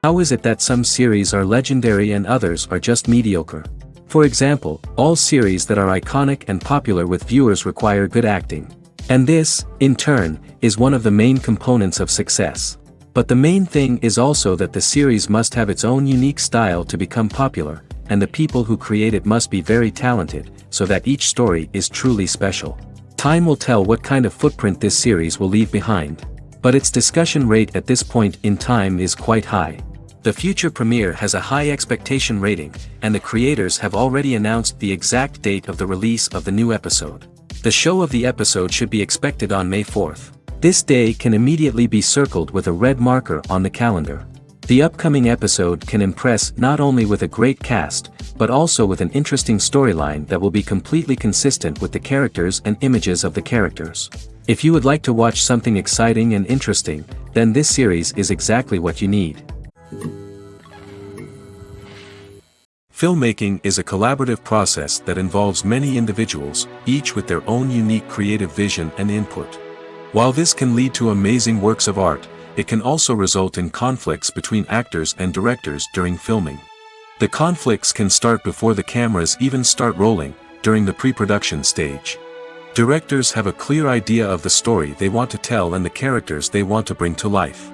How is it that some series are legendary and others are just mediocre? For example, all series that are iconic and popular with viewers require good acting. And this, in turn, is one of the main components of success. But the main thing is also that the series must have its own unique style to become popular, and the people who create it must be very talented, so that each story is truly special. Time will tell what kind of footprint this series will leave behind. But its discussion rate at this point in time is quite high. The future premiere has a high expectation rating, and the creators have already announced the exact date of the release of the new episode. The show of the episode should be expected on May 4th. This day can immediately be circled with a red marker on the calendar. The upcoming episode can impress not only with a great cast, but also with an interesting storyline that will be completely consistent with the characters and images of the characters. If you would like to watch something exciting and interesting, then this series is exactly what you need. Filmmaking is a collaborative process that involves many individuals, each with their own unique creative vision and input. While this can lead to amazing works of art, it can also result in conflicts between actors and directors during filming. The conflicts can start before the cameras even start rolling, during the pre-production stage. Directors have a clear idea of the story they want to tell and the characters they want to bring to life.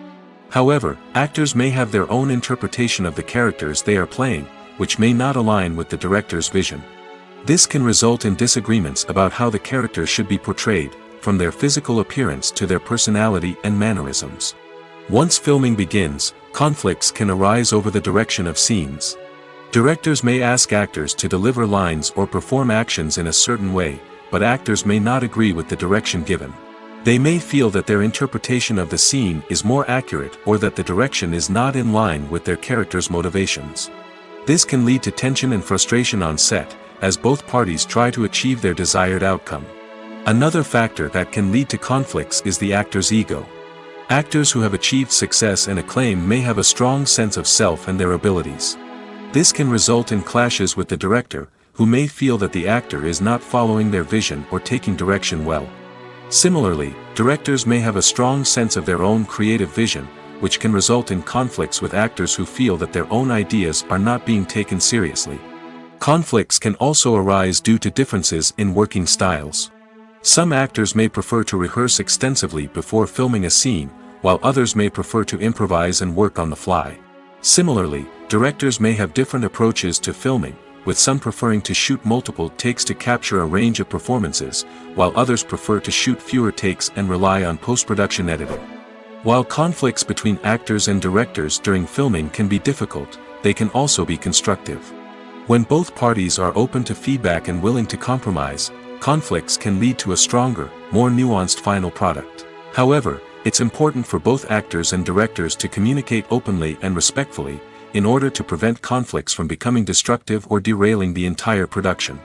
However, actors may have their own interpretation of the characters they are playing, which may not align with the director's vision. This can result in disagreements about how the characters should be portrayed, from their physical appearance to their personality and mannerisms. Once filming begins, conflicts can arise over the direction of scenes. Directors may ask actors to deliver lines or perform actions in a certain way, but actors may not agree with the direction given. They may feel that their interpretation of the scene is more accurate or that the direction is not in line with their character's motivations. This can lead to tension and frustration on set, as both parties try to achieve their desired outcome. Another factor that can lead to conflicts is the actor's ego. Actors who have achieved success and acclaim may have a strong sense of self and their abilities. This can result in clashes with the director, who may feel that the actor is not following their vision or taking direction well. Similarly, directors may have a strong sense of their own creative vision, which can result in conflicts with actors who feel that their own ideas are not being taken seriously. Conflicts can also arise due to differences in working styles. Some actors may prefer to rehearse extensively before filming a scene, while others may prefer to improvise and work on the fly. Similarly, directors may have different approaches to filming, with some preferring to shoot multiple takes to capture a range of performances, while others prefer to shoot fewer takes and rely on post-production editing. While conflicts between actors and directors during filming can be difficult, they can also be constructive. When both parties are open to feedback and willing to compromise, conflicts can lead to a stronger, more nuanced final product. However, it's important for both actors and directors to communicate openly and respectfully, in order to prevent conflicts from becoming destructive or derailing the entire production.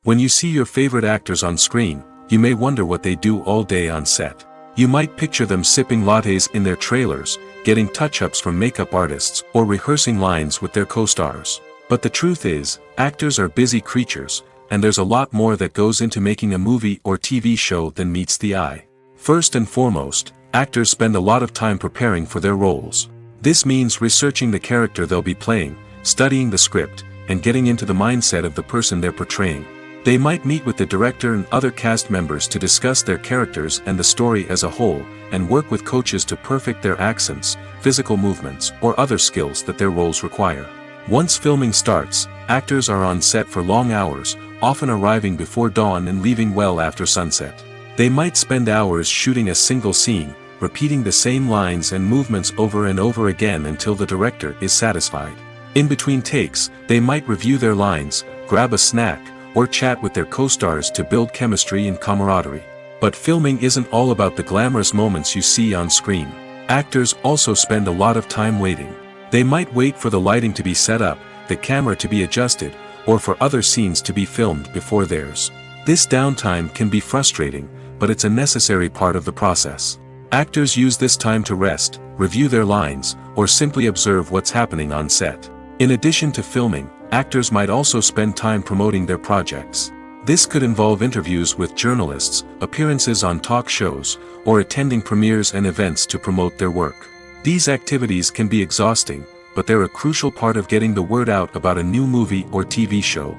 When you see your favorite actors on screen, you may wonder what they do all day on set. You might picture them sipping lattes in their trailers, getting touch-ups from makeup artists, or rehearsing lines with their co-stars. But the truth is, actors are busy creatures, and there's a lot more that goes into making a movie or TV show than meets the eye. First and foremost, actors spend a lot of time preparing for their roles. This means researching the character they'll be playing, studying the script, and getting into the mindset of the person they're portraying. They might meet with the director and other cast members to discuss their characters and the story as a whole, and work with coaches to perfect their accents, physical movements, or other skills that their roles require. Once filming starts, actors are on set for long hours, often arriving before dawn and leaving well after sunset. They might spend hours shooting a single scene, repeating the same lines and movements over and over again until the director is satisfied. In between takes, they might review their lines, grab a snack, or chat with their co-stars to build chemistry and camaraderie. But filming isn't all about the glamorous moments you see on screen. Actors also spend a lot of time waiting. They might wait for the lighting to be set up, the camera to be adjusted, or for other scenes to be filmed before theirs. This downtime can be frustrating, but it's a necessary part of the process. Actors use this time to rest, review their lines, or simply observe what's happening on set. In addition to filming, actors might also spend time promoting their projects. This could involve interviews with journalists, appearances on talk shows, or attending premieres and events to promote their work. These activities can be exhausting, but they're a crucial part of getting the word out about a new movie or TV show.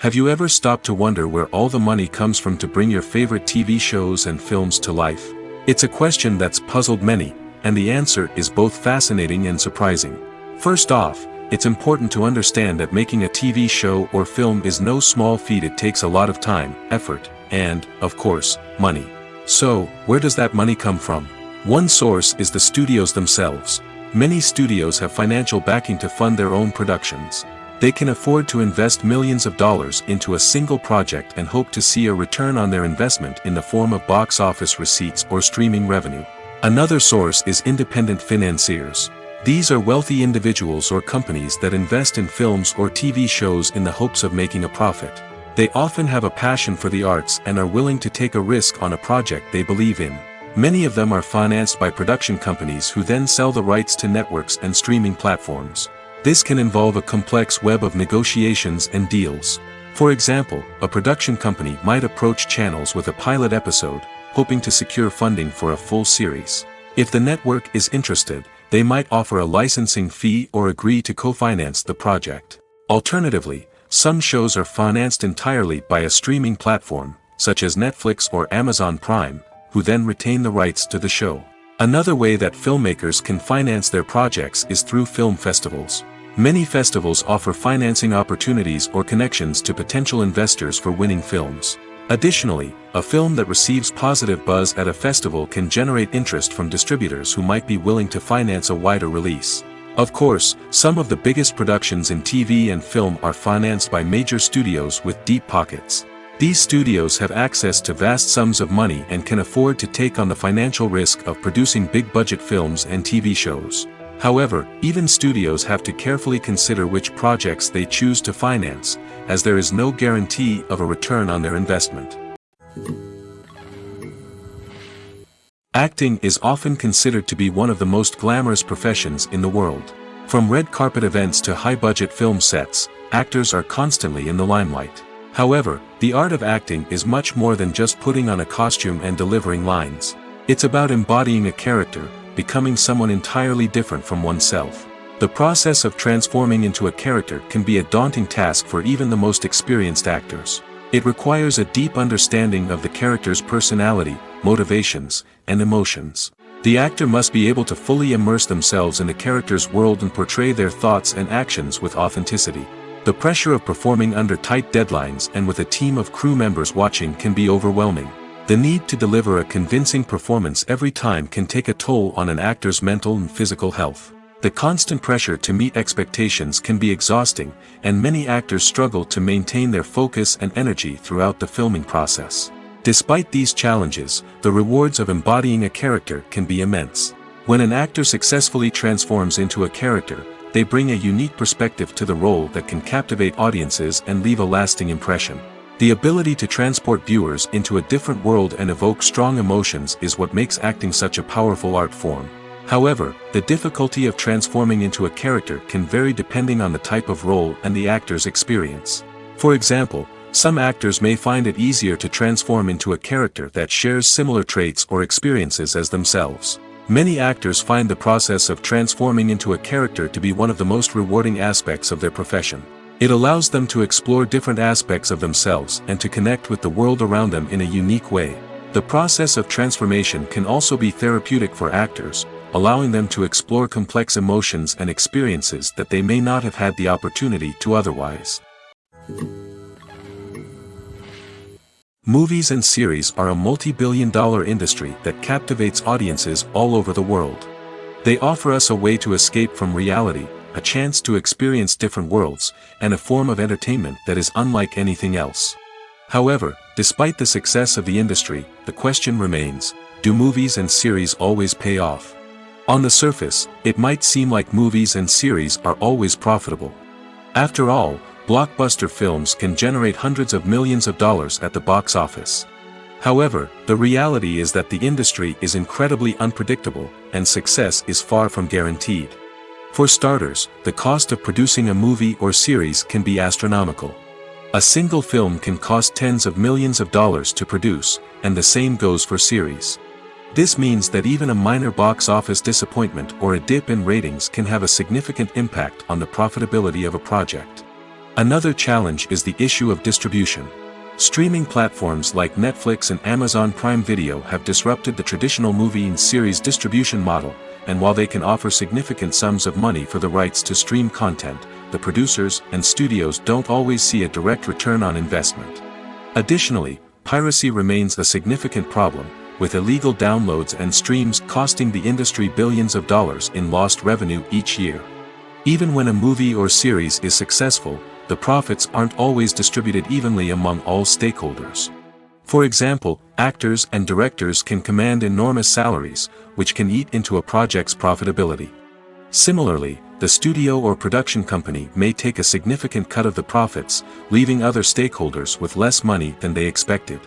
Have you ever stopped to wonder where all the money comes from to bring your favorite TV shows and films to life? It's a question that's puzzled many, and the answer is both fascinating and surprising. First off, it's important to understand that making a TV show or film is no small feat. It takes a lot of time, effort, and, of course, money. So, where does that money come from? One source is the studios themselves. Many studios have financial backing to fund their own productions. They can afford to invest millions of dollars into a single project and hope to see a return on their investment in the form of box office receipts or streaming revenue. Another source is independent financiers. These are wealthy individuals or companies that invest in films or TV shows in the hopes of making a profit. They often have a passion for the arts and are willing to take a risk on a project they believe in. Many of them are financed by production companies who then sell the rights to networks and streaming platforms. This can involve a complex web of negotiations and deals. For example, a production company might approach channels with a pilot episode, hoping to secure funding for a full series. If the network is interested, they might offer a licensing fee or agree to co-finance the project. Alternatively, some shows are financed entirely by a streaming platform, such as Netflix or Amazon Prime, who then retain the rights to the show. Another way that filmmakers can finance their projects is through film festivals. Many festivals offer financing opportunities or connections to potential investors for winning films. Additionally, a film that receives positive buzz at a festival can generate interest from distributors who might be willing to finance a wider release. Of course, some of the biggest productions in TV and film are financed by major studios with deep pockets. These studios have access to vast sums of money and can afford to take on the financial risk of producing big-budget films and TV shows. However, even studios have to carefully consider which projects they choose to finance, as there is no guarantee of a return on their investment. Acting is often considered to be one of the most glamorous professions in the world. From red carpet events to high-budget film sets, actors are constantly in the limelight. However, the art of acting is much more than just putting on a costume and delivering lines. It's about embodying a character, becoming someone entirely different from oneself. The process of transforming into a character can be a daunting task for even the most experienced actors. It requires a deep understanding of the character's personality, motivations, and emotions. The actor must be able to fully immerse themselves in the character's world and portray their thoughts and actions with authenticity. The pressure of performing under tight deadlines and with a team of crew members watching can be overwhelming. The need to deliver a convincing performance every time can take a toll on an actor's mental and physical health. The constant pressure to meet expectations can be exhausting, and many actors struggle to maintain their focus and energy throughout the filming process. Despite these challenges, the rewards of embodying a character can be immense. When an actor successfully transforms into a character, they bring a unique perspective to the role that can captivate audiences and leave a lasting impression. The ability to transport viewers into a different world and evoke strong emotions is what makes acting such a powerful art form. However, the difficulty of transforming into a character can vary depending on the type of role and the actor's experience. For example, some actors may find it easier to transform into a character that shares similar traits or experiences as themselves. Many actors find the process of transforming into a character to be one of the most rewarding aspects of their profession. It allows them to explore different aspects of themselves and to connect with the world around them in a unique way. The process of transformation can also be therapeutic for actors, allowing them to explore complex emotions and experiences that they may not have had the opportunity to otherwise. Movies and series are a multi-billion-dollar industry that captivates audiences all over the world. They offer us a way to escape from reality, a chance to experience different worlds, and a form of entertainment that is unlike anything else. However, despite the success of the industry, the question remains, do movies and series always pay off? On the surface, it might seem like movies and series are always profitable. After all, blockbuster films can generate hundreds of millions of dollars at the box office. However, the reality is that the industry is incredibly unpredictable, and success is far from guaranteed. For starters, the cost of producing a movie or series can be astronomical. A single film can cost tens of millions of dollars to produce, and the same goes for series. This means that even a minor box office disappointment or a dip in ratings can have a significant impact on the profitability of a project. Another challenge is the issue of distribution. Streaming platforms like Netflix and Amazon Prime Video have disrupted the traditional movie and series distribution model, and while they can offer significant sums of money for the rights to stream content, the producers and studios don't always see a direct return on investment. Additionally, piracy remains a significant problem, with illegal downloads and streams costing the industry billions of dollars in lost revenue each year. Even when a movie or series is successful, the profits aren't always distributed evenly among all stakeholders. For example, actors and directors can command enormous salaries, which can eat into a project's profitability. Similarly, the studio or production company may take a significant cut of the profits, leaving other stakeholders with less money than they expected.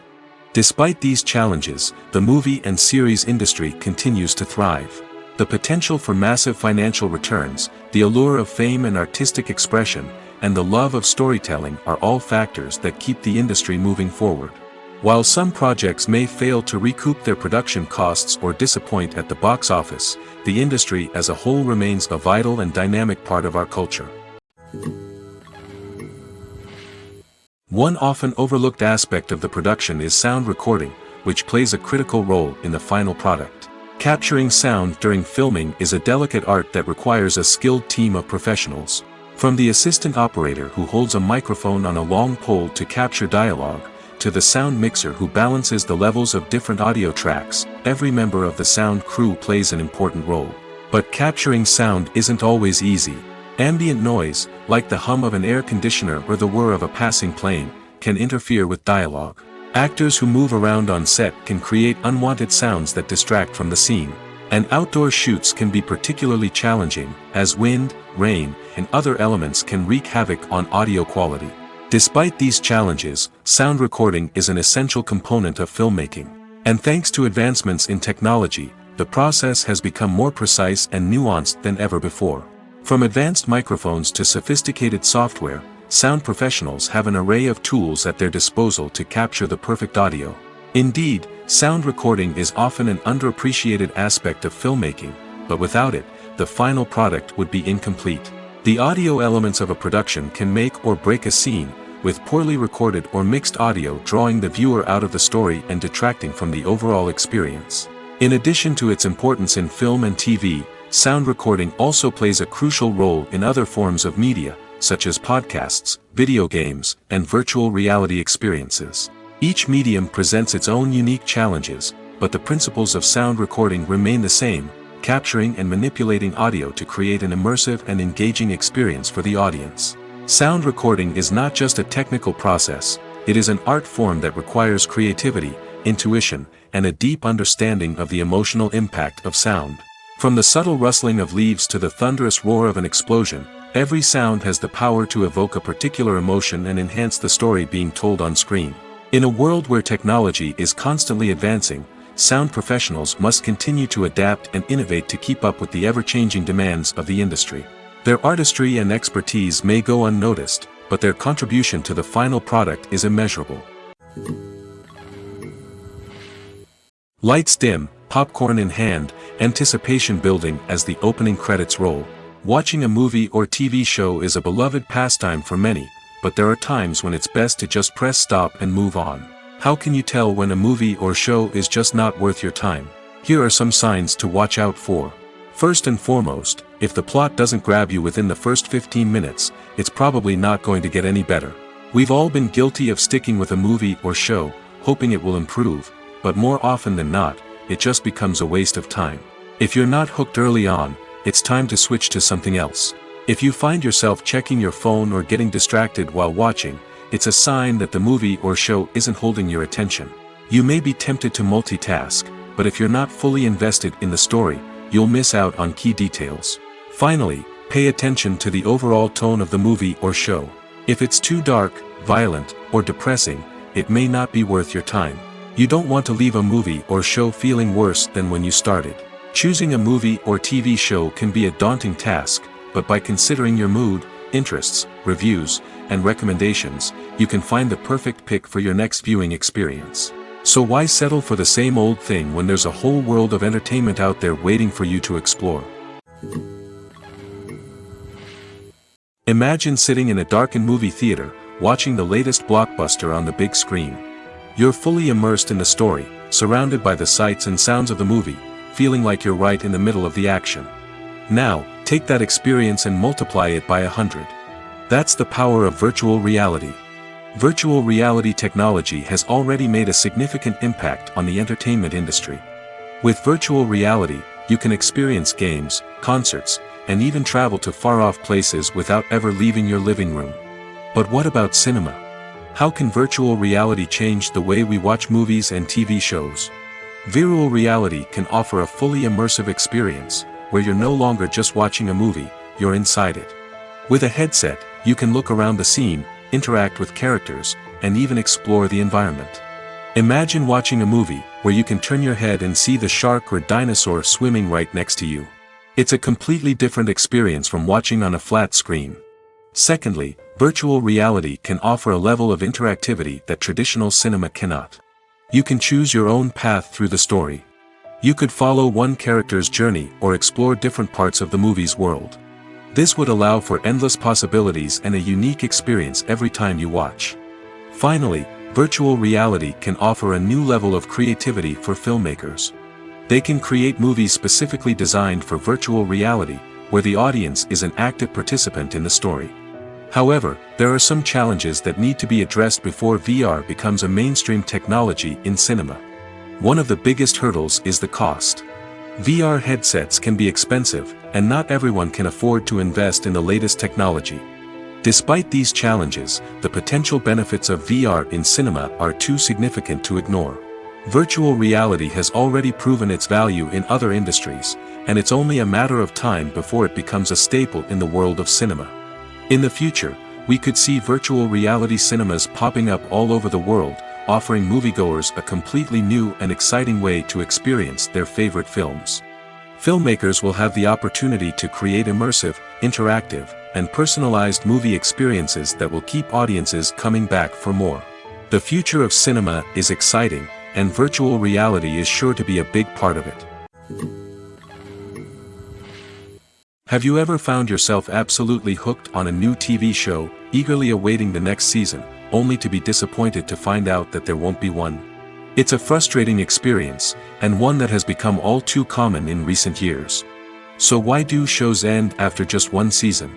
Despite these challenges, the movie and series industry continues to thrive. The potential for massive financial returns, the allure of fame and artistic expression, and the love of storytelling are all factors that keep the industry moving forward. While some projects may fail to recoup their production costs or disappoint at the box office, the industry as a whole remains a vital and dynamic part of our culture. One often overlooked aspect of the production is sound recording, which plays a critical role in the final product. Capturing sound during filming is a delicate art that requires a skilled team of professionals. From the assistant operator who holds a microphone on a long pole to capture dialogue, to the sound mixer who balances the levels of different audio tracks, every member of the sound crew plays an important role. But capturing sound isn't always easy. Ambient noise, like the hum of an air conditioner or the whir of a passing plane, can interfere with dialogue. Actors who move around on set can create unwanted sounds that distract from the scene. And outdoor shoots can be particularly challenging, as wind, rain, and other elements can wreak havoc on audio quality. Despite these challenges, sound recording is an essential component of filmmaking. And thanks to advancements in technology, the process has become more precise and nuanced than ever before. From advanced microphones to sophisticated software, sound professionals have an array of tools at their disposal to capture the perfect audio. Indeed, sound recording is often an underappreciated aspect of filmmaking, but without it, the final product would be incomplete. The audio elements of a production can make or break a scene, with poorly recorded or mixed audio drawing the viewer out of the story and detracting from the overall experience. In addition to its importance in film and TV, sound recording also plays a crucial role in other forms of media, such as podcasts, video games, and virtual reality experiences. Each medium presents its own unique challenges, but the principles of sound recording remain the same, capturing and manipulating audio to create an immersive and engaging experience for the audience. Sound recording is not just a technical process, it is an art form that requires creativity, intuition, and a deep understanding of the emotional impact of sound. From the subtle rustling of leaves to the thunderous roar of an explosion, every sound has the power to evoke a particular emotion and enhance the story being told on screen. In a world where technology is constantly advancing, sound professionals must continue to adapt and innovate to keep up with the ever-changing demands of the industry. Their artistry and expertise may go unnoticed, but their contribution to the final product is immeasurable. Lights dim, popcorn in hand, anticipation building as the opening credits roll. Watching a movie or TV show is a beloved pastime for many, but there are times when it's best to just press stop and move on. How can you tell when a movie or show is just not worth your time? Here are some signs to watch out for. First and foremost, if the plot doesn't grab you within the first 15 minutes, it's probably not going to get any better. We've all been guilty of sticking with a movie or show, hoping it will improve, but more often than not, it just becomes a waste of time. If you're not hooked early on, it's time to switch to something else. If you find yourself checking your phone or getting distracted while watching, it's a sign that the movie or show isn't holding your attention. You may be tempted to multitask, but if you're not fully invested in the story, you'll miss out on key details. Finally, pay attention to the overall tone of the movie or show. If it's too dark, violent, or depressing, it may not be worth your time. You don't want to leave a movie or show feeling worse than when you started. Choosing a movie or TV show can be a daunting task, but by considering your mood, interests, reviews, and recommendations, you can find the perfect pick for your next viewing experience. So why settle for the same old thing when there's a whole world of entertainment out there waiting for you to explore? Imagine sitting in a darkened movie theater, watching the latest blockbuster on the big screen. You're fully immersed in the story, surrounded by the sights and sounds of the movie, feeling like you're right in the middle of the action. Now, take that experience and multiply it by 100. That's the power of virtual reality. Virtual reality technology has already made a significant impact on the entertainment industry. With virtual reality, you can experience games, concerts, and even travel to far-off places without ever leaving your living room. But what about cinema? How can virtual reality change the way we watch movies and TV shows? Virtual reality can offer a fully immersive experience, where you're no longer just watching a movie, you're inside it. With a headset, you can look around the scene, interact with characters, and even explore the environment. Imagine watching a movie, where you can turn your head and see the shark or dinosaur swimming right next to you. It's a completely different experience from watching on a flat screen. Secondly, virtual reality can offer a level of interactivity that traditional cinema cannot. You can choose your own path through the story. You could follow one character's journey or explore different parts of the movie's world. This would allow for endless possibilities and a unique experience every time you watch. Finally, virtual reality can offer a new level of creativity for filmmakers. They can create movies specifically designed for virtual reality, where the audience is an active participant in the story. However, there are some challenges that need to be addressed before VR becomes a mainstream technology in cinema. One of the biggest hurdles is the cost. VR headsets can be expensive, and not everyone can afford to invest in the latest technology. Despite these challenges, the potential benefits of VR in cinema are too significant to ignore. Virtual reality has already proven its value in other industries, and it's only a matter of time before it becomes a staple in the world of cinema. In the future, we could see virtual reality cinemas popping up all over the world, offering moviegoers a completely new and exciting way to experience their favorite films. Filmmakers will have the opportunity to create immersive, interactive, and personalized movie experiences that will keep audiences coming back for more. The future of cinema is exciting, and virtual reality is sure to be a big part of it. Have you ever found yourself absolutely hooked on a new TV show, eagerly awaiting the next season, only to be disappointed to find out that there won't be one? It's a frustrating experience, and one that has become all too common in recent years. So why do shows end after just one season?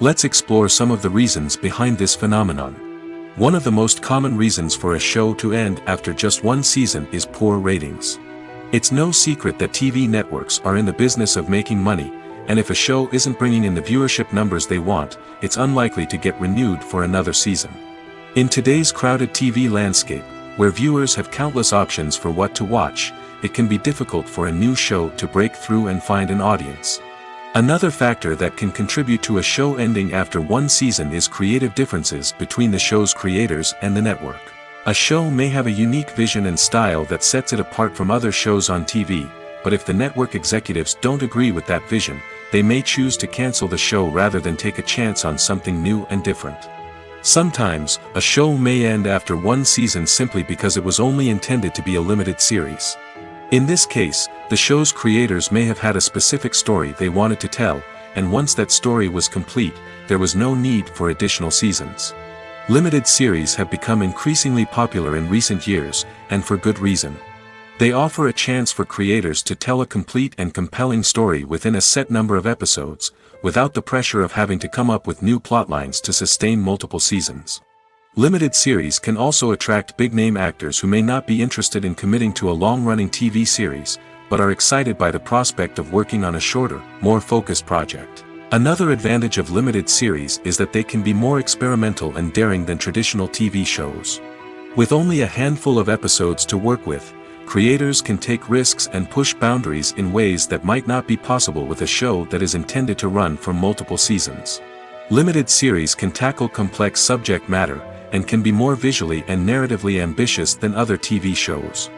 Let's explore some of the reasons behind this phenomenon. One of the most common reasons for a show to end after just one season is poor ratings. It's no secret that TV networks are in the business of making money, and if a show isn't bringing in the viewership numbers they want, it's unlikely to get renewed for another season. In today's crowded TV landscape, where viewers have countless options for what to watch, it can be difficult for a new show to break through and find an audience. Another factor that can contribute to a show ending after one season is creative differences between the show's creators and the network. A show may have a unique vision and style that sets it apart from other shows on TV, but if the network executives don't agree with that vision, they may choose to cancel the show rather than take a chance on something new and different. Sometimes, a show may end after one season simply because it was only intended to be a limited series. In this case, the show's creators may have had a specific story they wanted to tell, and once that story was complete, there was no need for additional seasons. Limited series have become increasingly popular in recent years, and for good reason. They offer a chance for creators to tell a complete and compelling story within a set number of episodes, without the pressure of having to come up with new plotlines to sustain multiple seasons. Limited series can also attract big-name actors who may not be interested in committing to a long-running TV series, but are excited by the prospect of working on a shorter, more focused project. Another advantage of limited series is that they can be more experimental and daring than traditional TV shows. With only a handful of episodes to work with, creators can take risks and push boundaries in ways that might not be possible with a show that is intended to run for multiple seasons. Limited series can tackle complex subject matter, and can be more visually and narratively ambitious than other TV shows.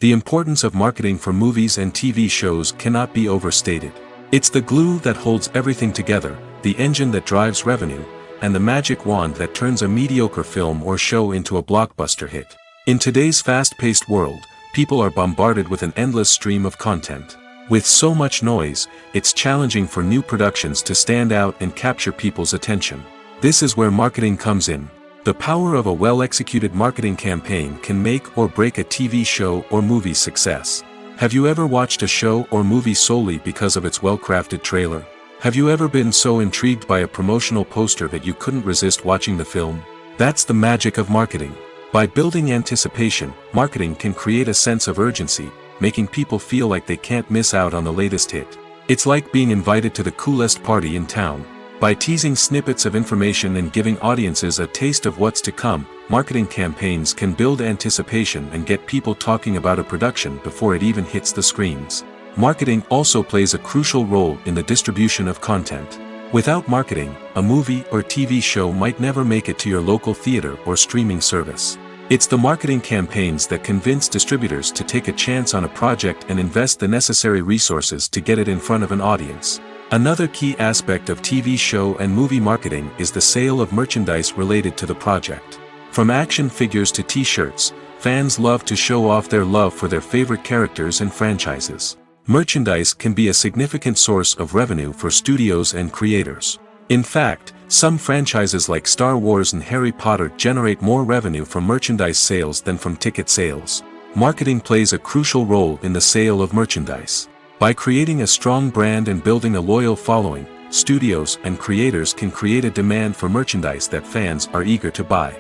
The importance of marketing for movies and TV shows cannot be overstated. It's the glue that holds everything together, the engine that drives revenue, and the magic wand that turns a mediocre film or show into a blockbuster hit. In today's fast-paced world, people are bombarded with an endless stream of content. With so much noise, it's challenging for new productions to stand out and capture people's attention. This is where marketing comes in. The power of a well-executed marketing campaign can make or break a TV show or movie's success. Have you ever watched a show or movie solely because of its well-crafted trailer? Have you ever been so intrigued by a promotional poster that you couldn't resist watching the film? That's the magic of marketing. By building anticipation, marketing can create a sense of urgency, making people feel like they can't miss out on the latest hit. It's like being invited to the coolest party in town. By teasing snippets of information and giving audiences a taste of what's to come, marketing campaigns can build anticipation and get people talking about a production before it even hits the screens. Marketing also plays a crucial role in the distribution of content. Without marketing, a movie or TV show might never make it to your local theater or streaming service. It's the marketing campaigns that convince distributors to take a chance on a project and invest the necessary resources to get it in front of an audience. Another key aspect of TV show and movie marketing is the sale of merchandise related to the project. From action figures to t-shirts, fans love to show off their love for their favorite characters and franchises. Merchandise can be a significant source of revenue for studios and creators. In fact, some franchises like Star Wars and Harry Potter generate more revenue from merchandise sales than from ticket sales. Marketing plays a crucial role in the sale of merchandise. By creating a strong brand and building a loyal following, studios and creators can create a demand for merchandise that fans are eager to buy.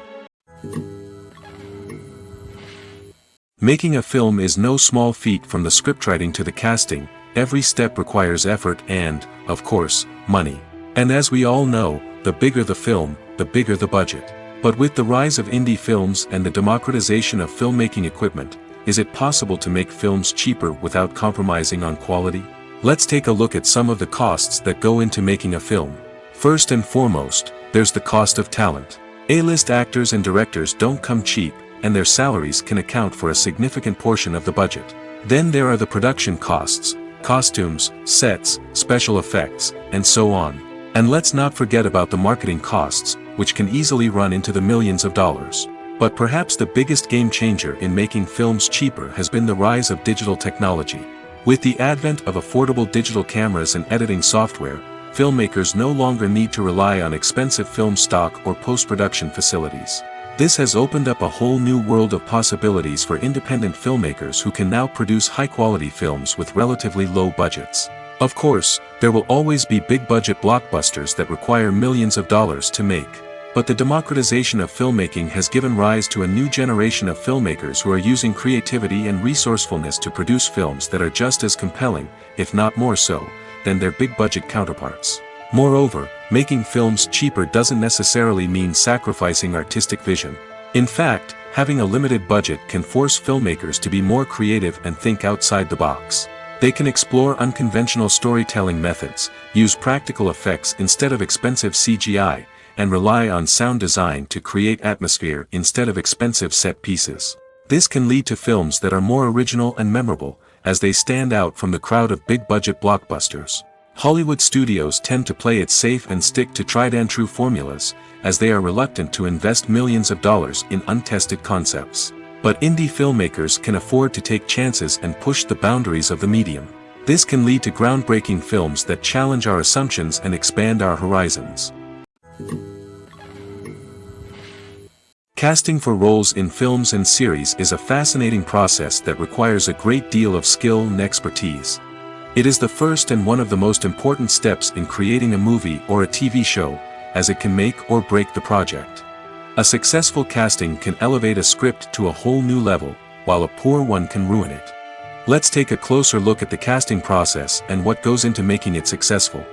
Making a film is no small feat. From the scriptwriting to the casting, every step requires effort and, of course, money. And as we all know, the bigger the film, the bigger the budget. But with the rise of indie films and the democratization of filmmaking equipment, is it possible to make films cheaper without compromising on quality? Let's take a look at some of the costs that go into making a film. First and foremost, there's the cost of talent. A-list actors and directors don't come cheap, and their salaries can account for a significant portion of the budget. Then there are the production costs, costumes, sets, special effects, and so on. And let's not forget about the marketing costs, which can easily run into the millions of dollars. But perhaps the biggest game changer in making films cheaper has been the rise of digital technology. With the advent of affordable digital cameras and editing software, filmmakers no longer need to rely on expensive film stock or post-production facilities. This has opened up a whole new world of possibilities for independent filmmakers who can now produce high-quality films with relatively low budgets. Of course, there will always be big-budget blockbusters that require millions of dollars to make. But the democratization of filmmaking has given rise to a new generation of filmmakers who are using creativity and resourcefulness to produce films that are just as compelling, if not more so, than their big-budget counterparts. Moreover, making films cheaper doesn't necessarily mean sacrificing artistic vision. In fact, having a limited budget can force filmmakers to be more creative and think outside the box. They can explore unconventional storytelling methods, use practical effects instead of expensive CGI, and rely on sound design to create atmosphere instead of expensive set pieces. This can lead to films that are more original and memorable, as they stand out from the crowd of big-budget blockbusters. Hollywood studios tend to play it safe and stick to tried-and-true formulas, as they are reluctant to invest millions of dollars in untested concepts. But indie filmmakers can afford to take chances and push the boundaries of the medium. This can lead to groundbreaking films that challenge our assumptions and expand our horizons. Casting for roles in films and series is a fascinating process that requires a great deal of skill and expertise. It is the first and one of the most important steps in creating a movie or a TV show, as it can make or break the project. A successful casting can elevate a script to a whole new level, while a poor one can ruin it. Let's take a closer look at the casting process and what goes into making it successful.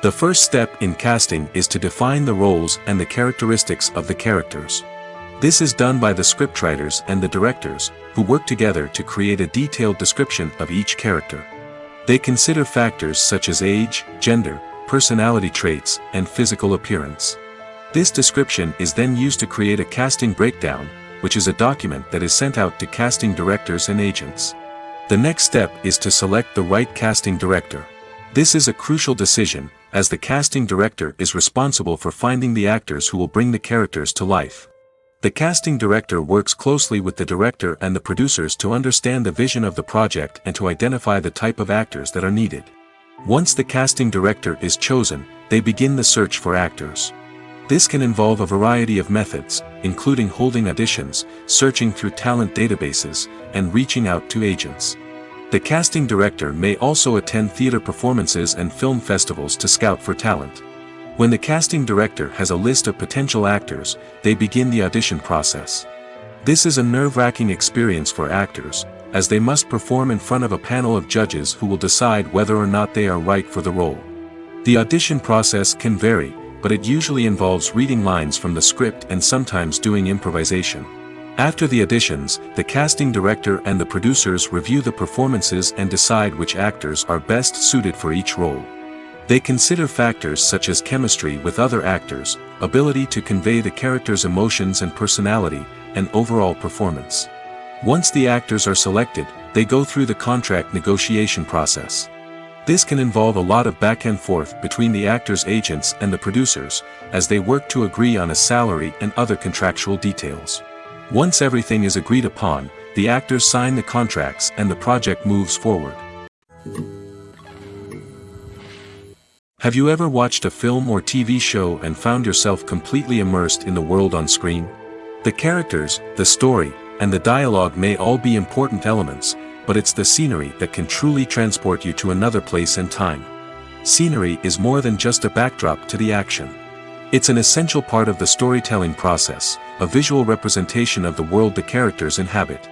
The first step in casting is to define the roles and the characteristics of the characters. This is done by the scriptwriters and the directors, who work together to create a detailed description of each character. They consider factors such as age, gender, personality traits, and physical appearance. This description is then used to create a casting breakdown, which is a document that is sent out to casting directors and agents. The next step is to select the right casting director. This is a crucial decision, as the casting director is responsible for finding the actors who will bring the characters to life. The casting director works closely with the director and the producers to understand the vision of the project and to identify the type of actors that are needed. Once the casting director is chosen, they begin the search for actors. This can involve a variety of methods, including holding auditions, searching through talent databases, and reaching out to agents. The casting director may also attend theater performances and film festivals to scout for talent. When the casting director has a list of potential actors, they begin the audition process. This is a nerve-wracking experience for actors, as they must perform in front of a panel of judges who will decide whether or not they are right for the role. The audition process can vary, but it usually involves reading lines from the script and sometimes doing improvisation. After the auditions, the casting director and the producers review the performances and decide which actors are best suited for each role. They consider factors such as chemistry with other actors, ability to convey the character's emotions and personality, and overall performance. Once the actors are selected, they go through the contract negotiation process. This can involve a lot of back and forth between the actors' agents and the producers, as they work to agree on a salary and other contractual details. Once everything is agreed upon, the actors sign the contracts and the project moves forward. Have you ever watched a film or TV show and found yourself completely immersed in the world on screen? The characters, the story, and the dialogue may all be important elements, but it's the scenery that can truly transport you to another place and time. Scenery is more than just a backdrop to the action. It's an essential part of the storytelling process, a visual representation of the world the characters inhabit.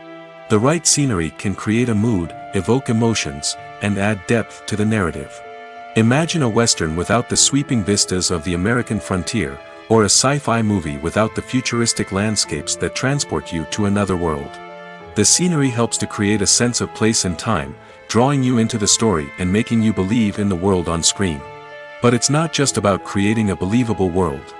The right scenery can create a mood, evoke emotions, and add depth to the narrative. Imagine a Western without the sweeping vistas of the American frontier, or a sci-fi movie without the futuristic landscapes that transport you to another world. The scenery helps to create a sense of place and time, drawing you into the story and making you believe in the world on screen. But it's not just about creating a believable world.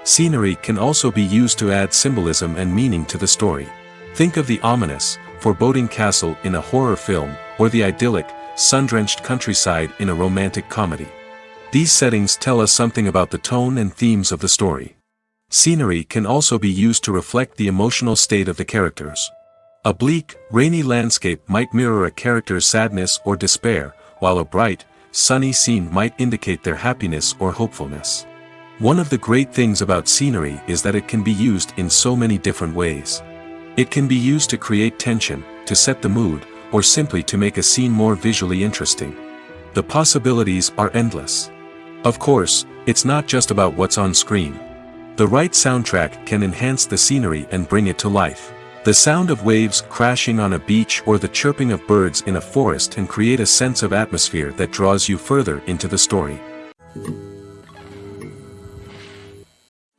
Scenery can also be used to add symbolism and meaning to the story. Think of the ominous, foreboding castle in a horror film, or the idyllic, sun-drenched countryside in a romantic comedy. These settings tell us something about the tone and themes of the story. Scenery can also be used to reflect the emotional state of the characters. A bleak, rainy landscape might mirror a character's sadness or despair, while a bright, sunny scene might indicate their happiness or hopefulness. One of the great things about scenery is that it can be used in so many different ways. It can be used to create tension, to set the mood, or simply to make a scene more visually interesting. The possibilities are endless. Of course, it's not just about what's on screen. The right soundtrack can enhance the scenery and bring it to life. The sound of waves crashing on a beach or the chirping of birds in a forest can create a sense of atmosphere that draws you further into the story.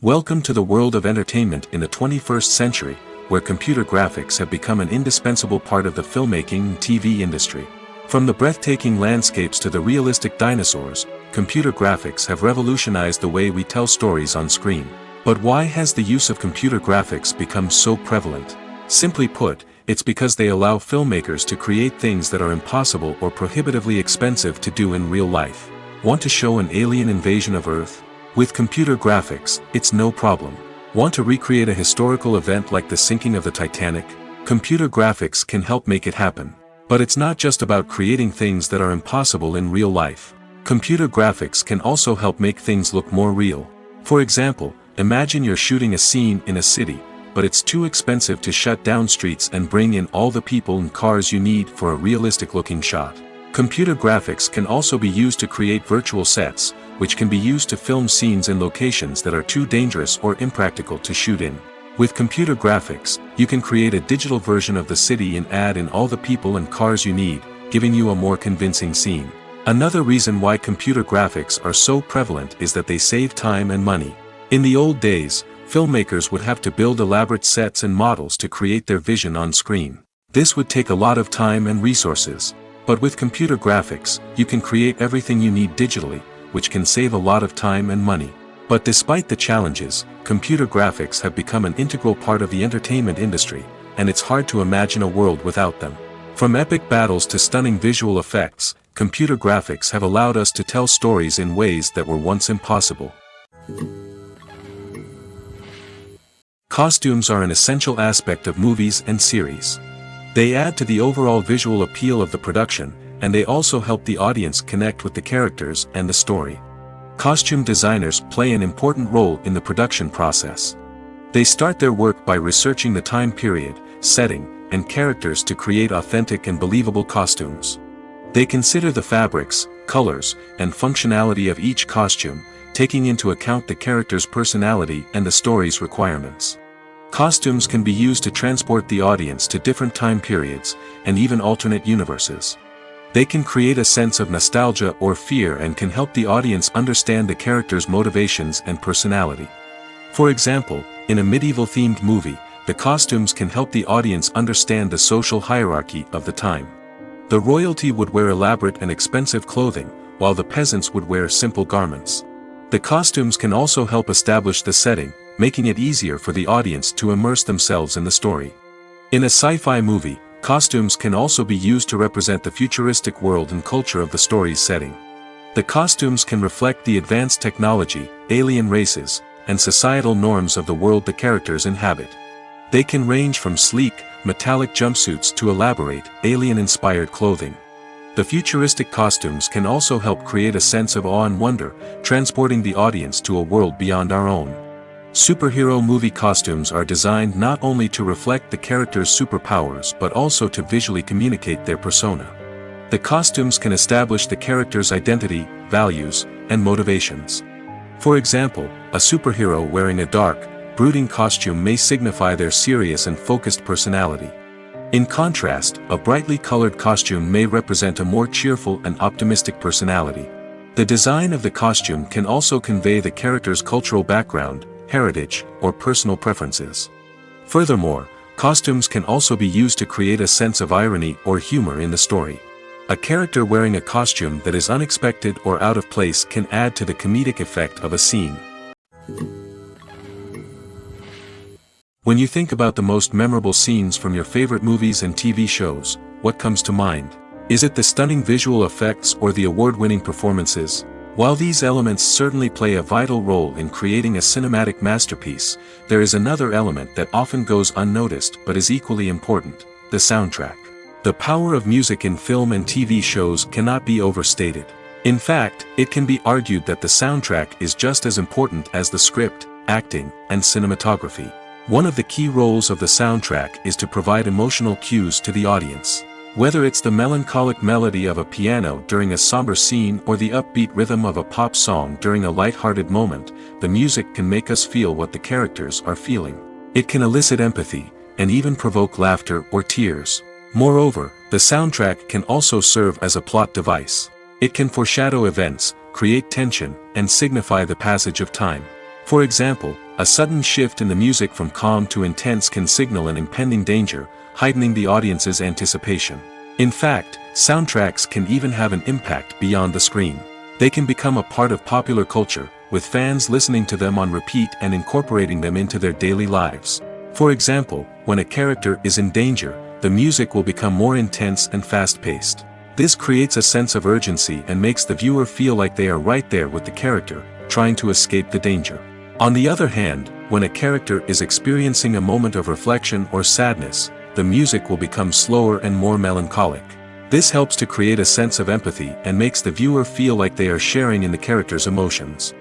Welcome to the world of entertainment in the 21st century, where computer graphics have become an indispensable part of the filmmaking and TV industry. From the breathtaking landscapes to the realistic dinosaurs, computer graphics have revolutionized the way we tell stories on screen. But why has the use of computer graphics become so prevalent? Simply put, it's because they allow filmmakers to create things that are impossible or prohibitively expensive to do in real life. Want to show an alien invasion of Earth? With computer graphics, it's no problem. Want to recreate a historical event like the sinking of the Titanic? Computer graphics can help make it happen. But it's not just about creating things that are impossible in real life. Computer graphics can also help make things look more real. For example, imagine you're shooting a scene in a city, but it's too expensive to shut down streets and bring in all the people and cars you need for a realistic-looking shot. Computer graphics can also be used to create virtual sets, which can be used to film scenes in locations that are too dangerous or impractical to shoot in. With computer graphics, you can create a digital version of the city and add in all the people and cars you need, giving you a more convincing scene. Another reason why computer graphics are so prevalent is that they save time and money. In the old days, filmmakers would have to build elaborate sets and models to create their vision on screen. This would take a lot of time and resources. But with computer graphics, you can create everything you need digitally, which can save a lot of time and money. But despite the challenges, computer graphics have become an integral part of the entertainment industry, and it's hard to imagine a world without them. From epic battles to stunning visual effects, computer graphics have allowed us to tell stories in ways that were once impossible. Costumes are an essential aspect of movies and series. They add to the overall visual appeal of the production, and they also help the audience connect with the characters and the story. Costume designers play an important role in the production process. They start their work by researching the time period, setting, and characters to create authentic and believable costumes. They consider the fabrics, colors, and functionality of each costume, taking into account the character's personality and the story's requirements. Costumes can be used to transport the audience to different time periods, and even alternate universes. They can create a sense of nostalgia or fear and can help the audience understand the character's motivations and personality. For example, in a medieval-themed movie, the costumes can help the audience understand the social hierarchy of the time. The royalty would wear elaborate and expensive clothing, while the peasants would wear simple garments. The costumes can also help establish the setting, making it easier for the audience to immerse themselves in the story. In a sci-fi movie, costumes can also be used to represent the futuristic world and culture of the story's setting. The costumes can reflect the advanced technology, alien races, and societal norms of the world the characters inhabit. They can range from sleek, metallic jumpsuits to elaborate, alien-inspired clothing. The futuristic costumes can also help create a sense of awe and wonder, transporting the audience to a world beyond our own. Superhero movie costumes are designed not only to reflect the character's superpowers but also to visually communicate their persona. The costumes can establish the character's identity, values, and motivations. For example, a superhero wearing a dark, brooding costume may signify their serious and focused personality. In contrast, a brightly colored costume may represent a more cheerful and optimistic personality. The design of the costume can also convey the character's cultural background, heritage, or personal preferences. Furthermore, costumes can also be used to create a sense of irony or humor in the story. A character wearing a costume that is unexpected or out of place can add to the comedic effect of a scene. When you think about the most memorable scenes from your favorite movies and TV shows, what comes to mind? Is it the stunning visual effects or the award-winning performances? While these elements certainly play a vital role in creating a cinematic masterpiece, there is another element that often goes unnoticed but is equally important: the soundtrack. The power of music in film and TV shows cannot be overstated. In fact, it can be argued that the soundtrack is just as important as the script, acting, and cinematography. One of the key roles of the soundtrack is to provide emotional cues to the audience. Whether it's the melancholic melody of a piano during a somber scene or the upbeat rhythm of a pop song during a light-hearted moment, the music can make us feel what the characters are feeling. It can elicit empathy, and even provoke laughter or tears. Moreover, the soundtrack can also serve as a plot device. It can foreshadow events, create tension, and signify the passage of time. For example, a sudden shift in the music from calm to intense can signal an impending danger, heightening the audience's anticipation. In fact, soundtracks can even have an impact beyond the screen. They can become a part of popular culture, with fans listening to them on repeat and incorporating them into their daily lives. For example, when a character is in danger, the music will become more intense and fast-paced. This creates a sense of urgency and makes the viewer feel like they are right there with the character, trying to escape the danger. On the other hand, when a character is experiencing a moment of reflection or sadness, the music will become slower and more melancholic. This helps to create a sense of empathy and makes the viewer feel like they are sharing in the character's emotions.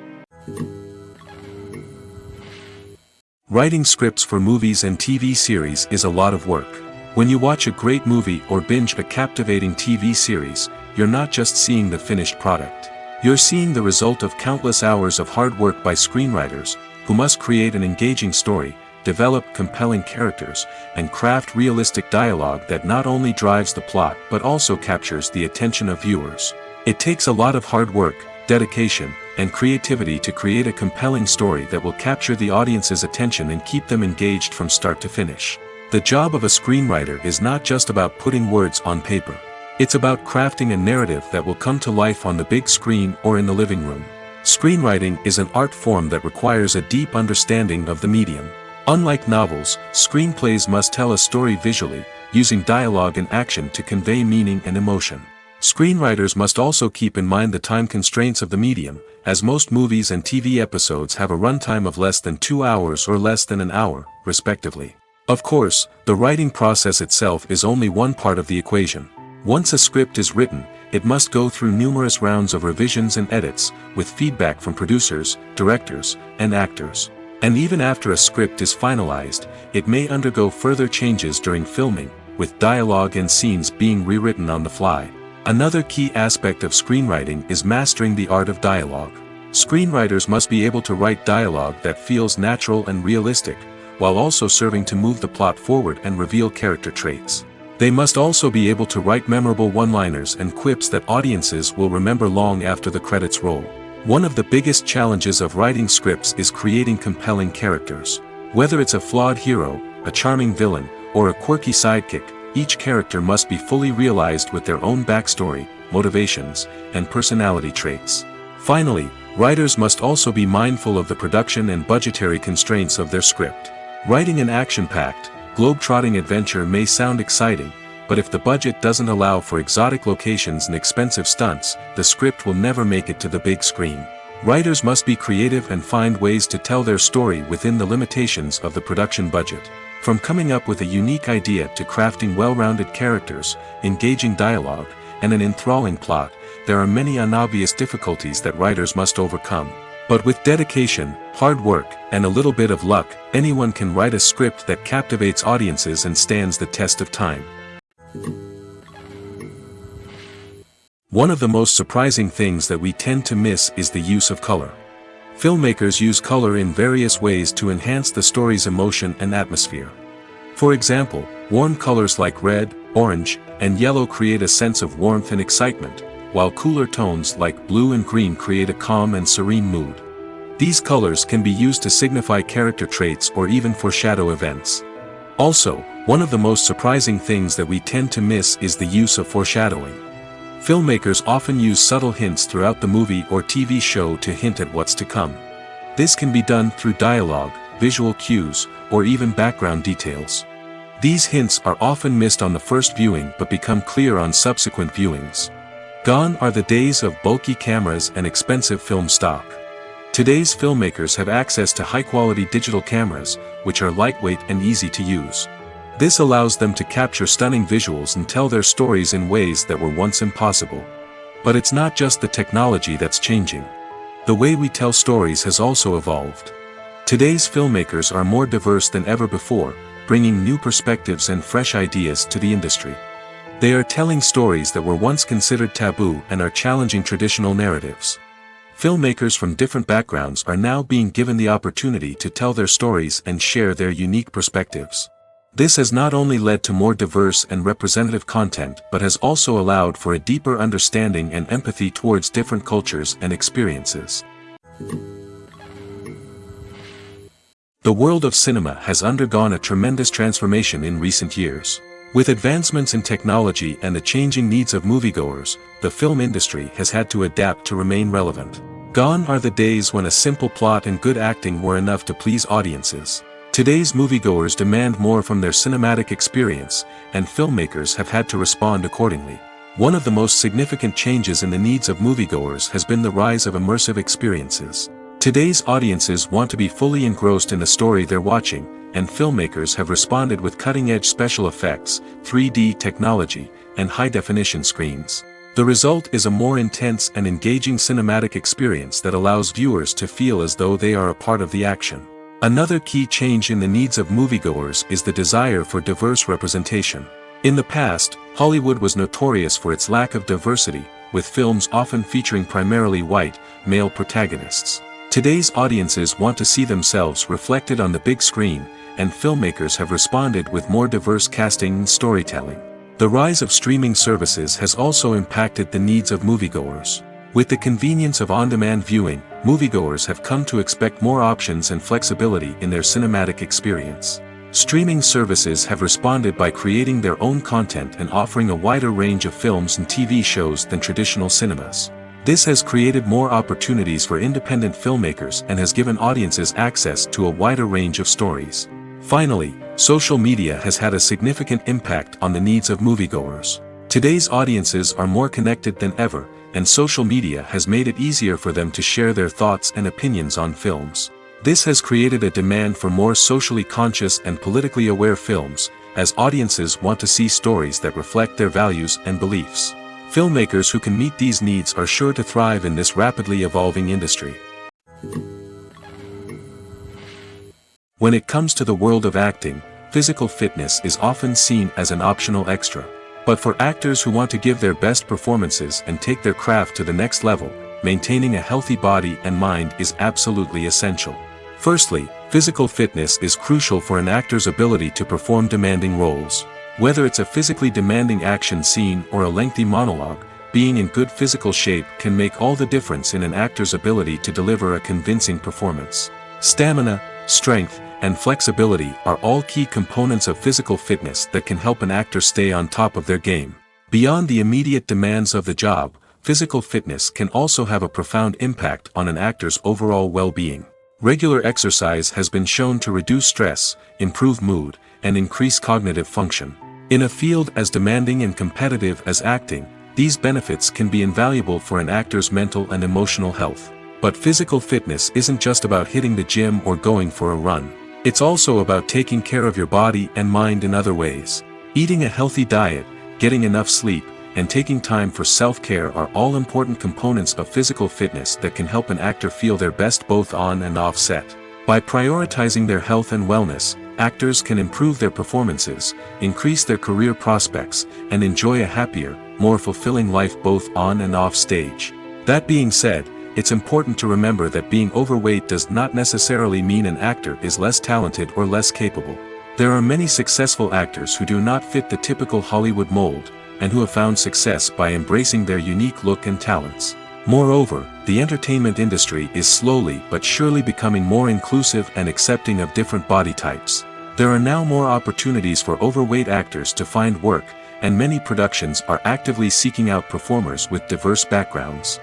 Writing scripts for movies and TV series is a lot of work. When you watch a great movie or binge a captivating TV series, you're not just seeing the finished product. You're seeing the result of countless hours of hard work by screenwriters, who must create an engaging story, develop compelling characters, and craft realistic dialogue that not only drives the plot but also captures the attention of viewers. It takes a lot of hard work, dedication, and creativity to create a compelling story that will capture the audience's attention and keep them engaged from start to finish. The job of a screenwriter is not just about putting words on paper. It's about crafting a narrative that will come to life on the big screen or in the living room. Screenwriting is an art form that requires a deep understanding of the medium. Unlike novels, screenplays must tell a story visually, using dialogue and action to convey meaning and emotion. Screenwriters must also keep in mind the time constraints of the medium, as most movies and TV episodes have a runtime of less than 2 hours or less than an hour, respectively. Of course, the writing process itself is only one part of the equation. Once a script is written, it must go through numerous rounds of revisions and edits, with feedback from producers, directors, and actors. And even after a script is finalized, it may undergo further changes during filming, with dialogue and scenes being rewritten on the fly. Another key aspect of screenwriting is mastering the art of dialogue. Screenwriters must be able to write dialogue that feels natural and realistic, while also serving to move the plot forward and reveal character traits. They must also be able to write memorable one-liners and quips that audiences will remember long after the credits roll. One of the biggest challenges of writing scripts is creating compelling characters. Whether it's a flawed hero, a charming villain, or a quirky sidekick, each character must be fully realized with their own backstory, motivations, and personality traits. Finally, writers must also be mindful of the production and budgetary constraints of their script. Writing an action-packed, globe-trotting adventure may sound exciting, but if the budget doesn't allow for exotic locations and expensive stunts, the script will never make it to the big screen. Writers must be creative and find ways to tell their story within the limitations of the production budget. From coming up with a unique idea to crafting well-rounded characters, engaging dialogue, and an enthralling plot, there are many unobvious difficulties that writers must overcome. But with dedication, hard work, and a little bit of luck, anyone can write a script that captivates audiences and stands the test of time. One of the most surprising things that we tend to miss is the use of color. Filmmakers use color in various ways to enhance the story's emotion and atmosphere. For example, warm colors like red, orange, and yellow create a sense of warmth and excitement, while cooler tones like blue and green create a calm and serene mood. These colors can be used to signify character traits or even foreshadow events. Also, one of the most surprising things that we tend to miss is the use of foreshadowing. Filmmakers often use subtle hints throughout the movie or TV show to hint at what's to come. This can be done through dialogue, visual cues, or even background details. These hints are often missed on the first viewing but become clear on subsequent viewings. Gone are the days of bulky cameras and expensive film stock. Today's filmmakers have access to high-quality digital cameras, which are lightweight and easy to use. This allows them to capture stunning visuals and tell their stories in ways that were once impossible. But it's not just the technology that's changing. The way we tell stories has also evolved. Today's filmmakers are more diverse than ever before, bringing new perspectives and fresh ideas to the industry. They are telling stories that were once considered taboo and are challenging traditional narratives. Filmmakers from different backgrounds are now being given the opportunity to tell their stories and share their unique perspectives. This has not only led to more diverse and representative content but has also allowed for a deeper understanding and empathy towards different cultures and experiences. The world of cinema has undergone a tremendous transformation in recent years. With advancements in technology and the changing needs of moviegoers, the film industry has had to adapt to remain relevant. Gone are the days when a simple plot and good acting were enough to please audiences. Today's moviegoers demand more from their cinematic experience, and filmmakers have had to respond accordingly. One of the most significant changes in the needs of moviegoers has been the rise of immersive experiences. Today's audiences want to be fully engrossed in the story they're watching, and filmmakers have responded with cutting-edge special effects, 3D technology, and high-definition screens. The result is a more intense and engaging cinematic experience that allows viewers to feel as though they are a part of the action. Another key change in the needs of moviegoers is the desire for diverse representation. In the past, Hollywood was notorious for its lack of diversity, with films often featuring primarily white, male protagonists. Today's audiences want to see themselves reflected on the big screen, and filmmakers have responded with more diverse casting and storytelling. The rise of streaming services has also impacted the needs of moviegoers. With the convenience of on-demand viewing, moviegoers have come to expect more options and flexibility in their cinematic experience. Streaming services have responded by creating their own content and offering a wider range of films and TV shows than traditional cinemas. This has created more opportunities for independent filmmakers and has given audiences access to a wider range of stories. Finally, social media has had a significant impact on the needs of moviegoers. Today's audiences are more connected than ever, and social media has made it easier for them to share their thoughts and opinions on films. This has created a demand for more socially conscious and politically aware films, as audiences want to see stories that reflect their values and beliefs. Filmmakers who can meet these needs are sure to thrive in this rapidly evolving industry. When it comes to the world of acting, physical fitness is often seen as an optional extra. But for actors who want to give their best performances and take their craft to the next level, maintaining a healthy body and mind is absolutely essential. Firstly, physical fitness is crucial for an actor's ability to perform demanding roles. Whether it's a physically demanding action scene or a lengthy monologue, being in good physical shape can make all the difference in an actor's ability to deliver a convincing performance. Stamina, strength, and flexibility are all key components of physical fitness that can help an actor stay on top of their game. Beyond the immediate demands of the job, physical fitness can also have a profound impact on an actor's overall well-being. Regular exercise has been shown to reduce stress, improve mood, and increase cognitive function. In a field as demanding and competitive as acting, these benefits can be invaluable for an actor's mental and emotional health. But physical fitness isn't just about hitting the gym or going for a run. It's also about taking care of your body and mind in other ways. Eating a healthy diet, getting enough sleep, and taking time for self-care are all important components of physical fitness that can help an actor feel their best both on and off set. By prioritizing their health and wellness, actors can improve their performances, increase their career prospects, and enjoy a happier, more fulfilling life both on and off stage. That being said, it's important to remember that being overweight does not necessarily mean an actor is less talented or less capable. There are many successful actors who do not fit the typical Hollywood mold, and who have found success by embracing their unique look and talents. Moreover, the entertainment industry is slowly but surely becoming more inclusive and accepting of different body types. There are now more opportunities for overweight actors to find work, and many productions are actively seeking out performers with diverse backgrounds.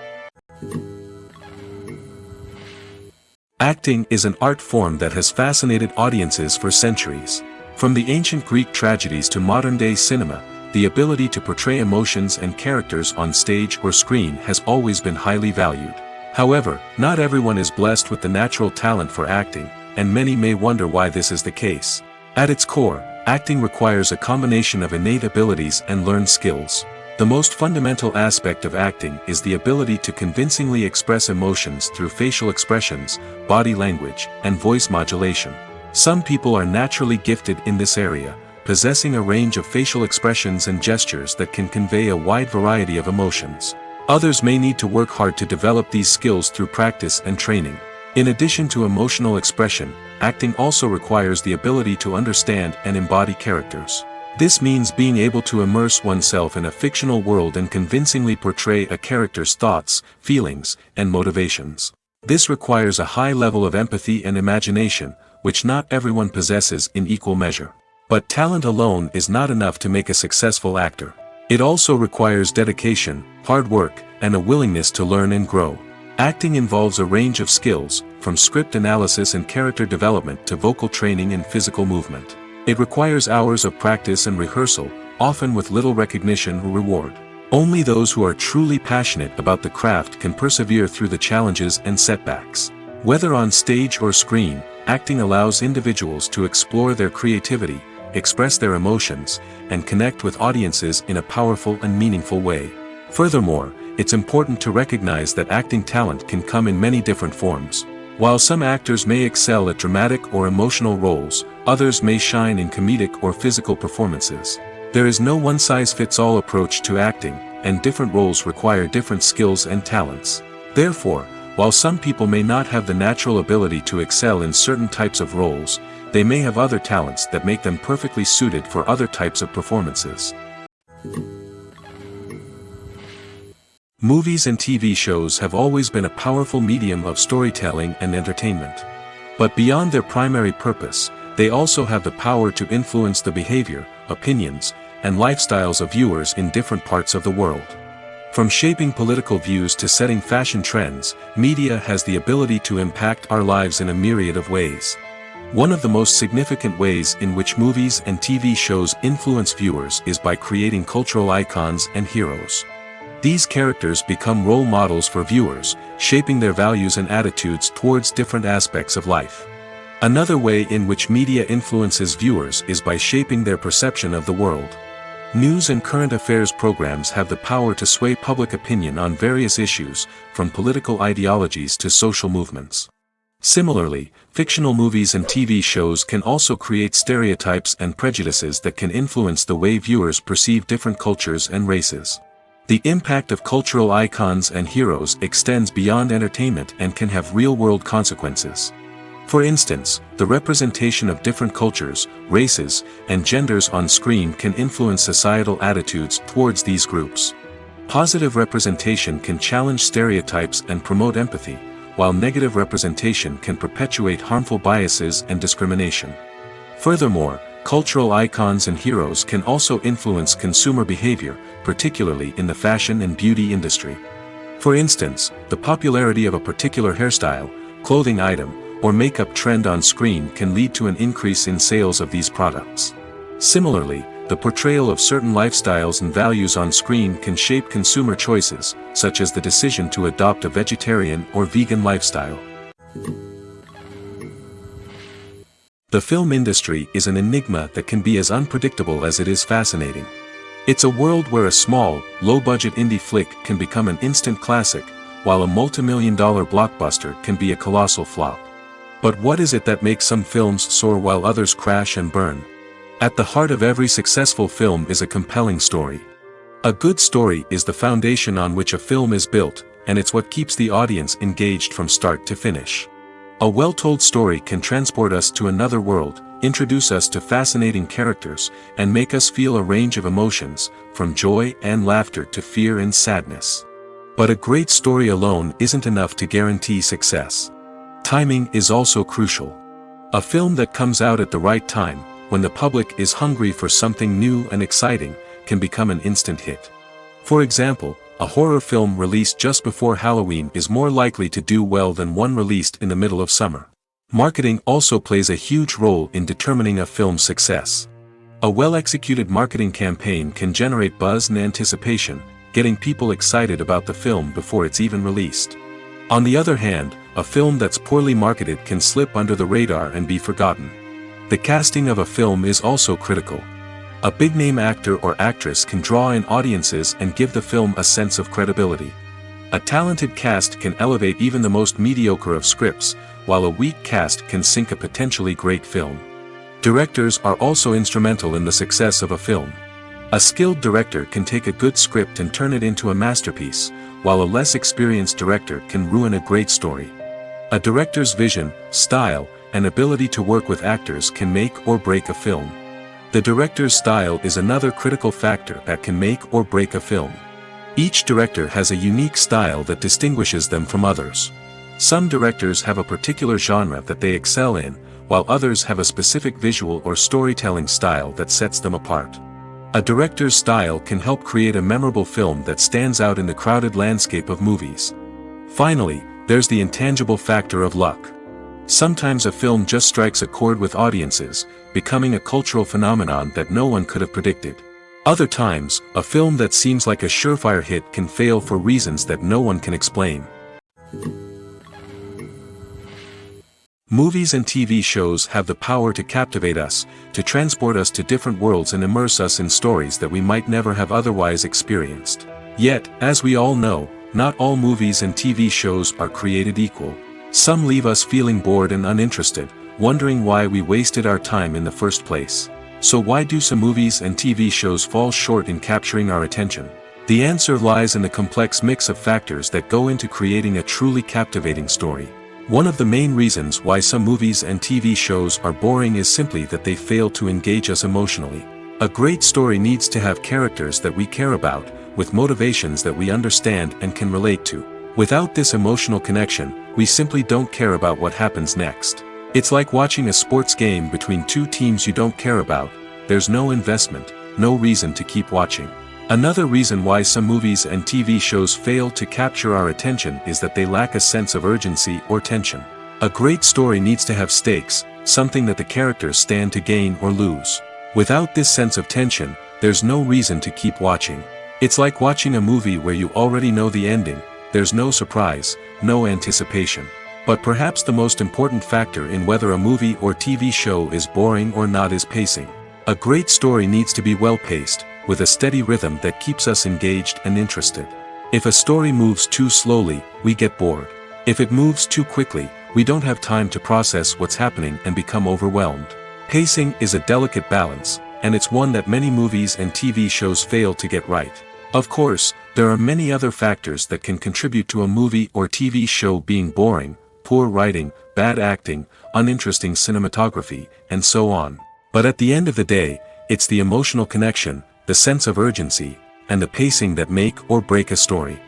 Acting is an art form that has fascinated audiences for centuries. From the ancient Greek tragedies to modern-day cinema, the ability to portray emotions and characters on stage or screen has always been highly valued. However, not everyone is blessed with the natural talent for acting, and many may wonder why this is the case. At its core, acting requires a combination of innate abilities and learned skills. The most fundamental aspect of acting is the ability to convincingly express emotions through facial expressions, body language, and voice modulation. Some people are naturally gifted in this area, possessing a range of facial expressions and gestures that can convey a wide variety of emotions. Others may need to work hard to develop these skills through practice and training. In addition to emotional expression, acting also requires the ability to understand and embody characters. This means being able to immerse oneself in a fictional world and convincingly portray a character's thoughts, feelings, and motivations. This requires a high level of empathy and imagination, which not everyone possesses in equal measure. But talent alone is not enough to make a successful actor. It also requires dedication, hard work, and a willingness to learn and grow. Acting involves a range of skills, from script analysis and character development to vocal training and physical movement. It requires hours of practice and rehearsal, often with little recognition or reward. Only those who are truly passionate about the craft can persevere through the challenges and setbacks. Whether on stage or screen, acting allows individuals to explore their creativity, express their emotions, and connect with audiences in a powerful and meaningful way. Furthermore, it's important to recognize that acting talent can come in many different forms. While some actors may excel at dramatic or emotional roles, others may shine in comedic or physical performances. There is no one-size-fits-all approach to acting, and different roles require different skills and talents. Therefore, while some people may not have the natural ability to excel in certain types of roles, they may have other talents that make them perfectly suited for other types of performances. Movies and TV shows have always been a powerful medium of storytelling and entertainment. But beyond their primary purpose, they also have the power to influence the behavior, opinions, and lifestyles of viewers in different parts of the world. From shaping political views to setting fashion trends, media has the ability to impact our lives in a myriad of ways. One of the most significant ways in which movies and TV shows influence viewers is by creating cultural icons and heroes. These characters become role models for viewers, shaping their values and attitudes towards different aspects of life. Another way in which media influences viewers is by shaping their perception of the world. News and current affairs programs have the power to sway public opinion on various issues, from political ideologies to social movements. Similarly, fictional movies and TV shows can also create stereotypes and prejudices that can influence the way viewers perceive different cultures and races. The impact of cultural icons and heroes extends beyond entertainment and can have real-world consequences. For instance, the representation of different cultures, races, and genders on screen can influence societal attitudes towards these groups. Positive representation can challenge stereotypes and promote empathy, while negative representation can perpetuate harmful biases and discrimination. Furthermore, cultural icons and heroes can also influence consumer behavior, particularly in the fashion and beauty industry. For instance, the popularity of a particular hairstyle, clothing item, or makeup trend on screen can lead to an increase in sales of these products. Similarly, the portrayal of certain lifestyles and values on screen can shape consumer choices, such as the decision to adopt a vegetarian or vegan lifestyle. The film industry is an enigma that can be as unpredictable as it is fascinating. It's a world where a small, low-budget indie flick can become an instant classic, while a multi-million-dollar blockbuster can be a colossal flop. But what is it that makes some films soar while others crash and burn? At the heart of every successful film is a compelling story. A good story is the foundation on which a film is built, and it's what keeps the audience engaged from start to finish. A well-told story can transport us to another world, introduce us to fascinating characters, and make us feel a range of emotions, from joy and laughter to fear and sadness. But a great story alone isn't enough to guarantee success. Timing is also crucial. A film that comes out at the right time, when the public is hungry for something new and exciting, can become an instant hit. For example, a horror film released just before Halloween is more likely to do well than one released in the middle of summer. Marketing also plays a huge role in determining a film's success. A well-executed marketing campaign can generate buzz and anticipation, getting people excited about the film before it's even released. On the other hand, a film that's poorly marketed can slip under the radar and be forgotten. The casting of a film is also critical. A big-name actor or actress can draw in audiences and give the film a sense of credibility. A talented cast can elevate even the most mediocre of scripts, while a weak cast can sink a potentially great film. Directors are also instrumental in the success of a film. A skilled director can take a good script and turn it into a masterpiece, while a less experienced director can ruin a great story. A director's vision, style, and ability to work with actors can make or break a film. The director's style is another critical factor that can make or break a film. Each director has a unique style that distinguishes them from others. Some directors have a particular genre that they excel in, while others have a specific visual or storytelling style that sets them apart. A director's style can help create a memorable film that stands out in the crowded landscape of movies. Finally, there's the intangible factor of luck. Sometimes a film just strikes a chord with audiences, becoming a cultural phenomenon that no one could have predicted. Other times, a film that seems like a surefire hit can fail for reasons that no one can explain. Movies and TV shows have the power to captivate us, to transport us to different worlds and immerse us in stories that we might never have otherwise experienced. Yet, as we all know, not all movies and TV shows are created equal. Some leave us feeling bored and uninterested, wondering why we wasted our time in the first place. So why do some movies and TV shows fall short in capturing our attention? The answer lies in the complex mix of factors that go into creating a truly captivating story. One of the main reasons why some movies and TV shows are boring is simply that they fail to engage us emotionally. A great story needs to have characters that we care about, with motivations that we understand and can relate to. Without this emotional connection, we simply don't care about what happens next. It's like watching a sports game between two teams you don't care about. There's no investment, no reason to keep watching. Another reason why some movies and TV shows fail to capture our attention is that they lack a sense of urgency or tension. A great story needs to have stakes, something that the characters stand to gain or lose. Without this sense of tension, there's no reason to keep watching. It's like watching a movie where you already know the ending, there's no surprise, no anticipation. But perhaps the most important factor in whether a movie or TV show is boring or not is pacing. A great story needs to be well-paced, with a steady rhythm that keeps us engaged and interested. If a story moves too slowly, we get bored. If it moves too quickly, we don't have time to process what's happening and become overwhelmed. Pacing is a delicate balance, and it's one that many movies and TV shows fail to get right. Of course, there are many other factors that can contribute to a movie or TV show being boring: poor writing, bad acting, uninteresting cinematography, and so on. But at the end of the day, it's the emotional connection, the sense of urgency, and the pacing that make or break a story.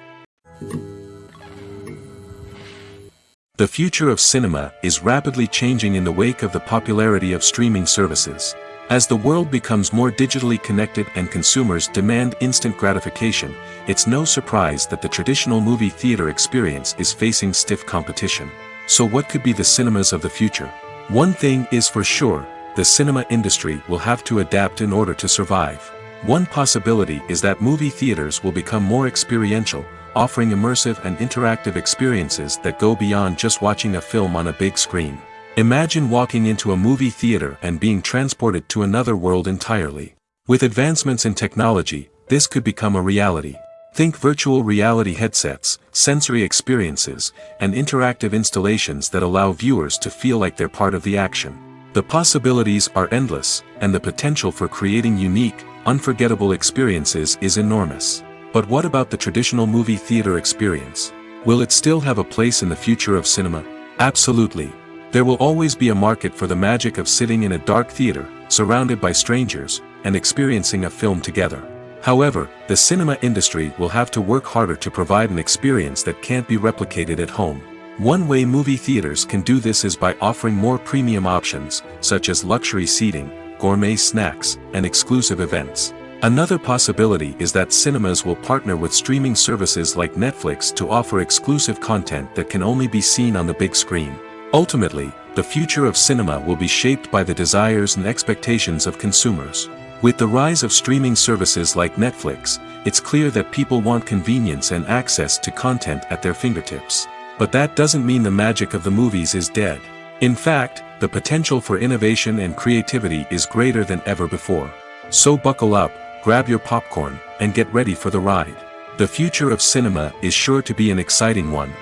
The future of cinema is rapidly changing in the wake of the popularity of streaming services. As the world becomes more digitally connected and consumers demand instant gratification, it's no surprise that the traditional movie theater experience is facing stiff competition. So what could be the cinemas of the future? One thing is for sure, the cinema industry will have to adapt in order to survive. One possibility is that movie theaters will become more experiential, offering immersive and interactive experiences that go beyond just watching a film on a big screen. Imagine walking into a movie theater and being transported to another world entirely. With advancements in technology, this could become a reality. Think virtual reality headsets, sensory experiences, and interactive installations that allow viewers to feel like they're part of the action. The possibilities are endless, and the potential for creating unique, unforgettable experiences is enormous. But what about the traditional movie theater experience? Will it still have a place in the future of cinema? Absolutely. There will always be a market for the magic of sitting in a dark theater, surrounded by strangers, and experiencing a film together. However, the cinema industry will have to work harder to provide an experience that can't be replicated at home. One way movie theaters can do this is by offering more premium options, such as luxury seating, gourmet snacks, and exclusive events. Another possibility is that cinemas will partner with streaming services like Netflix to offer exclusive content that can only be seen on the big screen. Ultimately, the future of cinema will be shaped by the desires and expectations of consumers. With the rise of streaming services like Netflix, it's clear that people want convenience and access to content at their fingertips. But that doesn't mean the magic of the movies is dead. In fact, the potential for innovation and creativity is greater than ever before. So buckle up, grab your popcorn, and get ready for the ride. The future of cinema is sure to be an exciting one.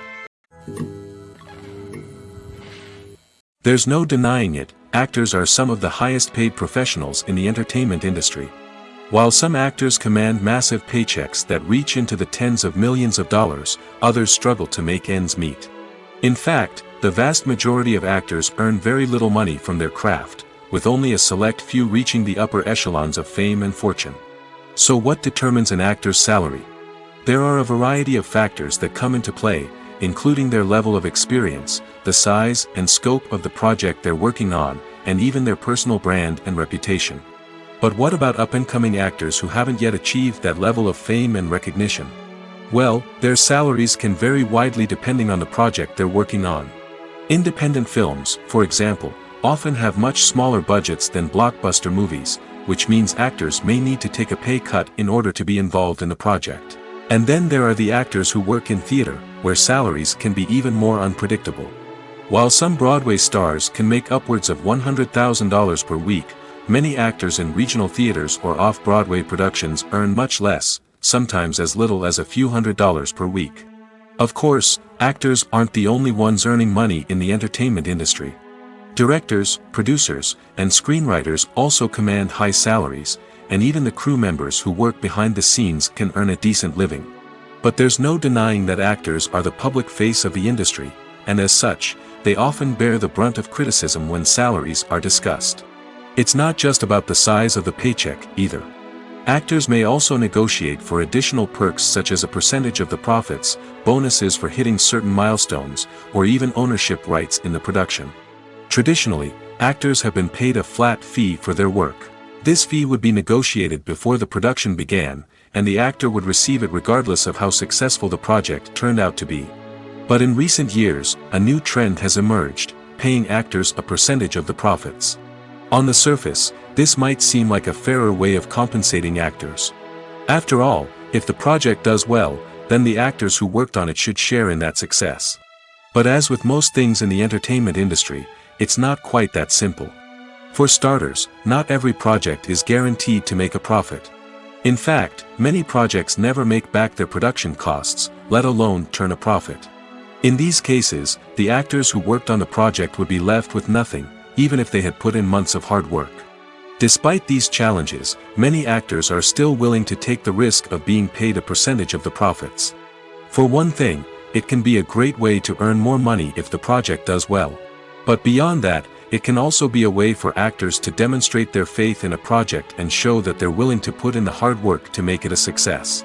There's no denying it, actors are some of the highest paid professionals in the entertainment industry. While some actors command massive paychecks that reach into the tens of millions of dollars, others struggle to make ends meet. In fact, the vast majority of actors earn very little money from their craft, with only a select few reaching the upper echelons of fame and fortune. So what determines an actor's salary? There are a variety of factors that come into play, including their level of experience, the size and scope of the project they're working on, and even their personal brand and reputation. But what about up-and-coming actors who haven't yet achieved that level of fame and recognition? Well, their salaries can vary widely depending on the project they're working on. Independent films, for example, often have much smaller budgets than blockbuster movies, which means actors may need to take a pay cut in order to be involved in the project. And then there are the actors who work in theater, where salaries can be even more unpredictable. While some Broadway stars can make upwards of $100,000 per week, many actors in regional theaters or off-Broadway productions earn much less, sometimes as little as a few $100s per week. Of course, actors aren't the only ones earning money in the entertainment industry. Directors, producers, and screenwriters also command high salaries, and even the crew members who work behind the scenes can earn a decent living. But there's no denying that actors are the public face of the industry, and as such, they often bear the brunt of criticism when salaries are discussed. It's not just about the size of the paycheck, either. Actors may also negotiate for additional perks such as a percentage of the profits, bonuses for hitting certain milestones, or even ownership rights in the production. Traditionally, actors have been paid a flat fee for their work. This fee would be negotiated before the production began, and the actor would receive it regardless of how successful the project turned out to be. But in recent years, a new trend has emerged, paying actors a percentage of the profits. On the surface, this might seem like a fairer way of compensating actors. After all, if the project does well, then the actors who worked on it should share in that success. But as with most things in the entertainment industry, it's not quite that simple. For starters, not every project is guaranteed to make a profit. In fact, many projects never make back their production costs, let alone turn a profit. In these cases, the actors who worked on the project would be left with nothing, even if they had put in months of hard work. Despite these challenges, many actors are still willing to take the risk of being paid a percentage of the profits. For one thing, it can be a great way to earn more money if the project does well. But beyond that, it can also be a way for actors to demonstrate their faith in a project and show that they're willing to put in the hard work to make it a success.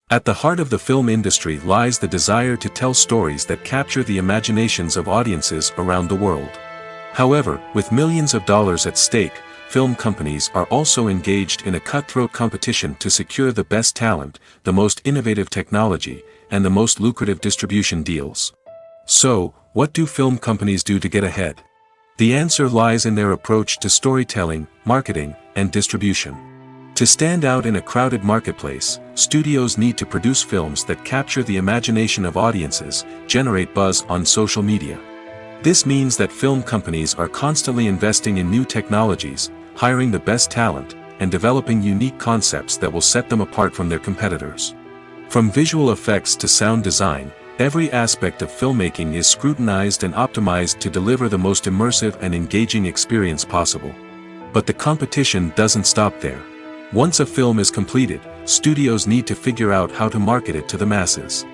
At the heart of the film industry lies the desire to tell stories that capture the imaginations of audiences around the world. However, with millions of dollars at stake, film companies are also engaged in a cutthroat competition to secure the best talent, the most innovative technology, and the most lucrative distribution deals. So, what do film companies do to get ahead? The answer lies in their approach to storytelling, marketing, and distribution. To stand out in a crowded marketplace, studios need to produce films that capture the imagination of audiences, generate buzz on social media. This means that film companies are constantly investing in new technologies, hiring the best talent, and developing unique concepts that will set them apart from their competitors. From visual effects to sound design, every aspect of filmmaking is scrutinized and optimized to deliver the most immersive and engaging experience possible. But the competition doesn't stop there. Once a film is completed, studios need to figure out how to market it to the masses.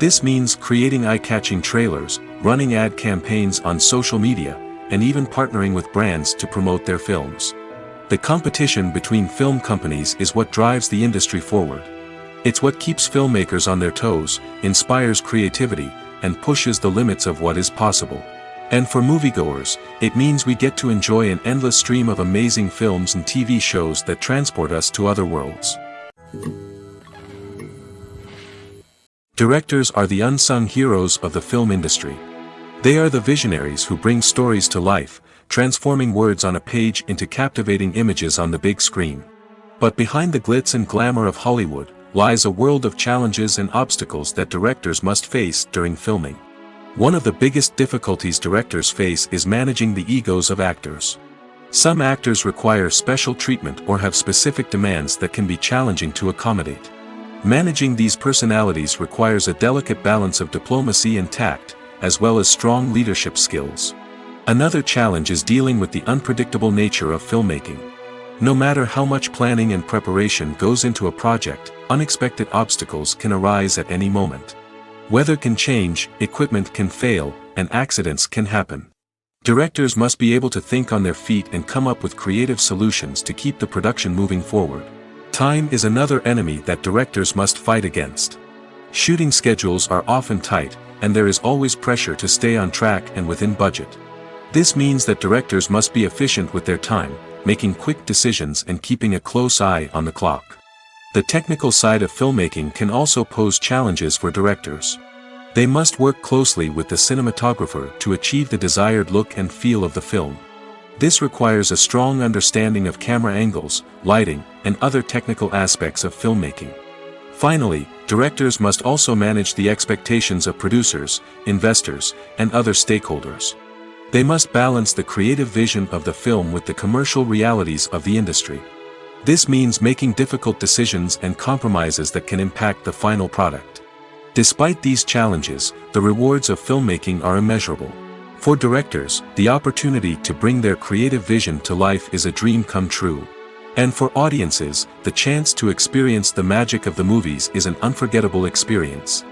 This means creating eye-catching trailers, running ad campaigns on social media, and even partnering with brands to promote their films. The competition between film companies is what drives the industry forward. It's what keeps filmmakers on their toes, inspires creativity, and pushes the limits of what is possible. And for moviegoers, it means we get to enjoy an endless stream of amazing films and TV shows that transport us to other worlds. Directors are the unsung heroes of the film industry. They are the visionaries who bring stories to life, transforming words on a page into captivating images on the big screen. But behind the glitz and glamour of Hollywood, lies a world of challenges and obstacles that directors must face during filming. One of the biggest difficulties directors face is managing the egos of actors. Some actors require special treatment or have specific demands that can be challenging to accommodate. Managing these personalities requires a delicate balance of diplomacy and tact, as well as strong leadership skills. Another challenge is dealing with the unpredictable nature of filmmaking. No matter how much planning and preparation goes into a project, unexpected obstacles can arise at any moment. Weather can change, equipment can fail, and accidents can happen. Directors must be able to think on their feet and come up with creative solutions to keep the production moving forward. Time is another enemy that directors must fight against. Shooting schedules are often tight, and there is always pressure to stay on track and within budget. This means that directors must be efficient with their time, making quick decisions and keeping a close eye on the clock. The technical side of filmmaking can also pose challenges for directors. They must work closely with the cinematographer to achieve the desired look and feel of the film. This requires a strong understanding of camera angles, lighting, and other technical aspects of filmmaking. Finally, directors must also manage the expectations of producers, investors, and other stakeholders. They must balance the creative vision of the film with the commercial realities of the industry. This means making difficult decisions and compromises that can impact the final product. Despite these challenges, the rewards of filmmaking are immeasurable. For directors, the opportunity to bring their creative vision to life is a dream come true. And for audiences, the chance to experience the magic of the movies is an unforgettable experience.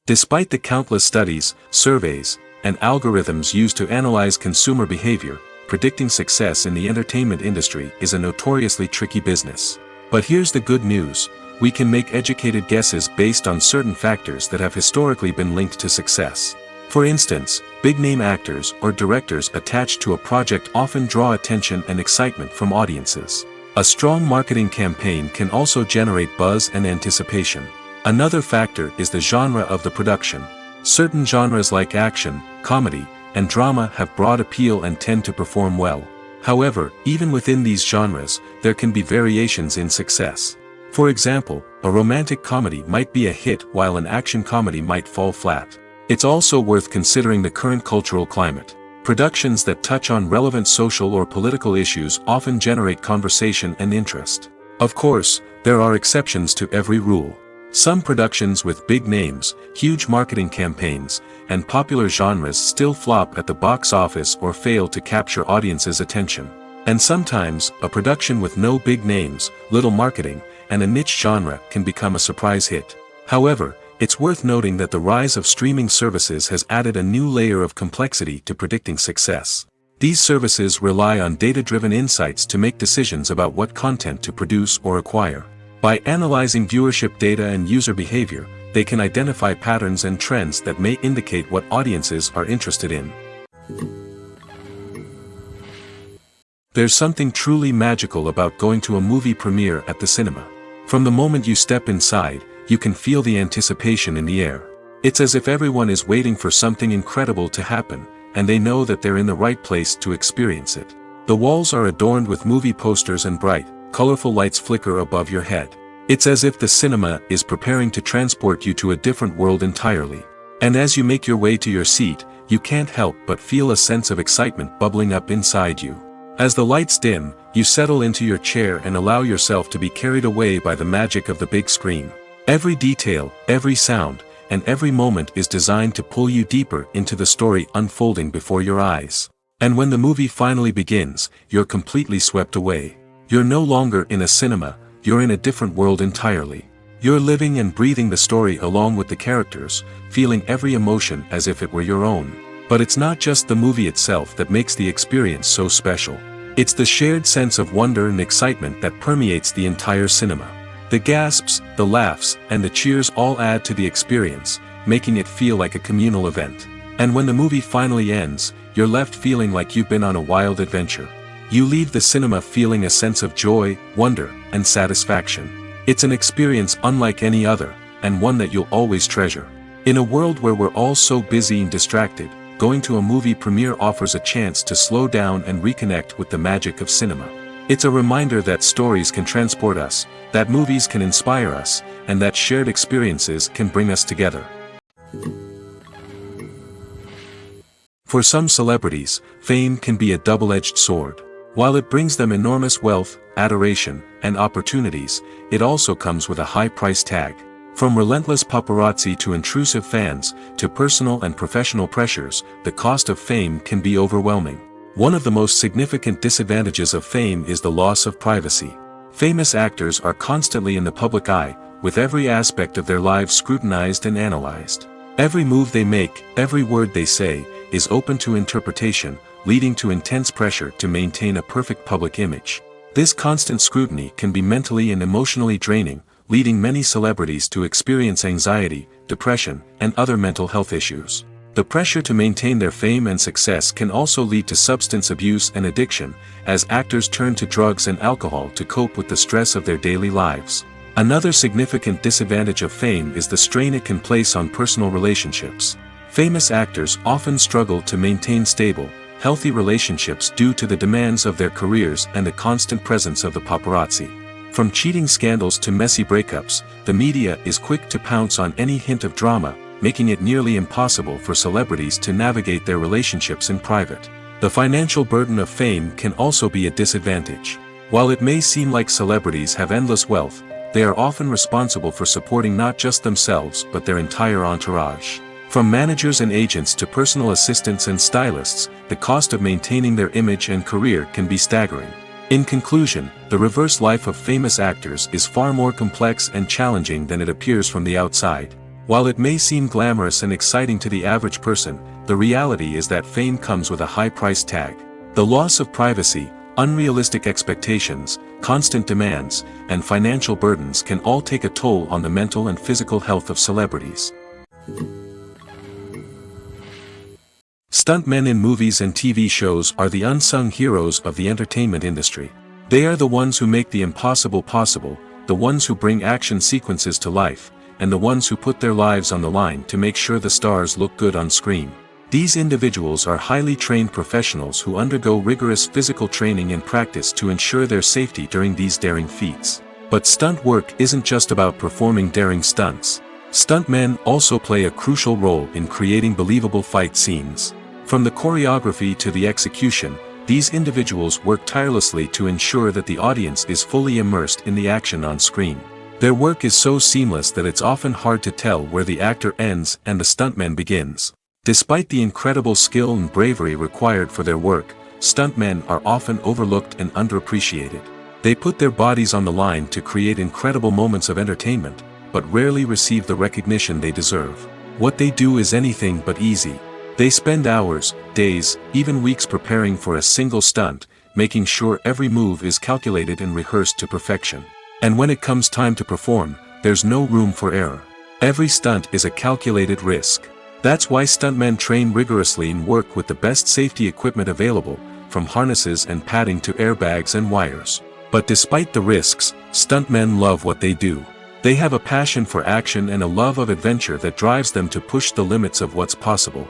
Despite the countless studies, surveys, and algorithms used to analyze consumer behavior, predicting success in the entertainment industry is a notoriously tricky business. But here's the good news: we can make educated guesses based on certain factors that have historically been linked to success. For instance, big-name actors or directors attached to a project often draw attention and excitement from audiences. A strong marketing campaign can also generate buzz and anticipation. Another factor is the genre of the production. Certain genres like action, comedy, and drama have broad appeal and tend to perform well. However, even within these genres, there can be variations in success. For example, a romantic comedy might be a hit while an action comedy might fall flat. It's also worth considering the current cultural climate. Productions that touch on relevant social or political issues often generate conversation and interest. Of course, there are exceptions to every rule. Some productions with big names, huge marketing campaigns, and popular genres still flop at the box office or fail to capture audiences' attention. And sometimes, a production with no big names, little marketing, and a niche genre can become a surprise hit. However, it's worth noting that the rise of streaming services has added a new layer of complexity to predicting success. These services rely on data-driven insights to make decisions about what content to produce or acquire. By analyzing viewership data and user behavior, they can identify patterns and trends that may indicate what audiences are interested in. There's something truly magical about going to a movie premiere at the cinema. From the moment you step inside, you can feel the anticipation in the air. It's as if everyone is waiting for something incredible to happen, and they know that they're in the right place to experience it. The walls are adorned with movie posters and bright, colorful lights flicker above your head. It's as if the cinema is preparing to transport you to a different world entirely. And as you make your way to your seat, you can't help but feel a sense of excitement bubbling up inside you. As the lights dim, you settle into your chair and allow yourself to be carried away by the magic of the big screen. Every detail, every sound, and every moment is designed to pull you deeper into the story unfolding before your eyes. And when the movie finally begins, you're completely swept away. You're no longer in a cinema, you're in a different world entirely. You're living and breathing the story along with the characters, feeling every emotion as if it were your own. But it's not just the movie itself that makes the experience so special. It's the shared sense of wonder and excitement that permeates the entire cinema. The gasps, the laughs, and the cheers all add to the experience, making it feel like a communal event. And when the movie finally ends, you're left feeling like you've been on a wild adventure. You leave the cinema feeling a sense of joy, wonder, and satisfaction. It's an experience unlike any other, and one that you'll always treasure. In a world where we're all so busy and distracted, going to a movie premiere offers a chance to slow down and reconnect with the magic of cinema. It's a reminder that stories can transport us, that movies can inspire us, and that shared experiences can bring us together. For some celebrities, fame can be a double-edged sword. While it brings them enormous wealth, adoration, and opportunities, it also comes with a high price tag. From relentless paparazzi to intrusive fans, to personal and professional pressures, the cost of fame can be overwhelming. One of the most significant disadvantages of fame is the loss of privacy. Famous actors are constantly in the public eye, with every aspect of their lives scrutinized and analyzed. Every move they make, every word they say, is open to interpretation, leading to intense pressure to maintain a perfect public image. This constant scrutiny can be mentally and emotionally draining, leading many celebrities to experience anxiety, depression, and other mental health issues. The pressure to maintain their fame and success can also lead to substance abuse and addiction, as actors turn to drugs and alcohol to cope with the stress of their daily lives. Another significant disadvantage of fame is the strain it can place on personal relationships. Famous actors often struggle to maintain stable, healthy relationships due to the demands of their careers and the constant presence of the paparazzi. From cheating scandals to messy breakups, the media is quick to pounce on any hint of drama, making it nearly impossible for celebrities to navigate their relationships in private. The financial burden of fame can also be a disadvantage. While it may seem like celebrities have endless wealth, they are often responsible for supporting not just themselves but their entire entourage. From managers and agents to personal assistants and stylists, the cost of maintaining their image and career can be staggering. In conclusion, the reverse life of famous actors is far more complex and challenging than it appears from the outside. While it may seem glamorous and exciting to the average person, the reality is that fame comes with a high price tag. The loss of privacy, unrealistic expectations, constant demands, and financial burdens can all take a toll on the mental and physical health of celebrities. Stuntmen in movies and TV shows are the unsung heroes of the entertainment industry. They are the ones who make the impossible possible, the ones who bring action sequences to life, and the ones who put their lives on the line to make sure the stars look good on screen. These individuals are highly trained professionals who undergo rigorous physical training and practice to ensure their safety during these daring feats. But stunt work isn't just about performing daring stunts. Stuntmen also play a crucial role in creating believable fight scenes. From the choreography to the execution, these individuals work tirelessly to ensure that the audience is fully immersed in the action on screen. Their work is so seamless that it's often hard to tell where the actor ends and the stuntman begins. Despite the incredible skill and bravery required for their work, stuntmen are often overlooked and underappreciated. They put their bodies on the line to create incredible moments of entertainment, but rarely receive the recognition they deserve. What they do is anything but easy. They spend hours, days, even weeks preparing for a single stunt, making sure every move is calculated and rehearsed to perfection. And when it comes time to perform, there's no room for error. Every stunt is a calculated risk. That's why stuntmen train rigorously and work with the best safety equipment available, from harnesses and padding to airbags and wires. But despite the risks, stuntmen love what they do. They have a passion for action and a love of adventure that drives them to push the limits of what's possible.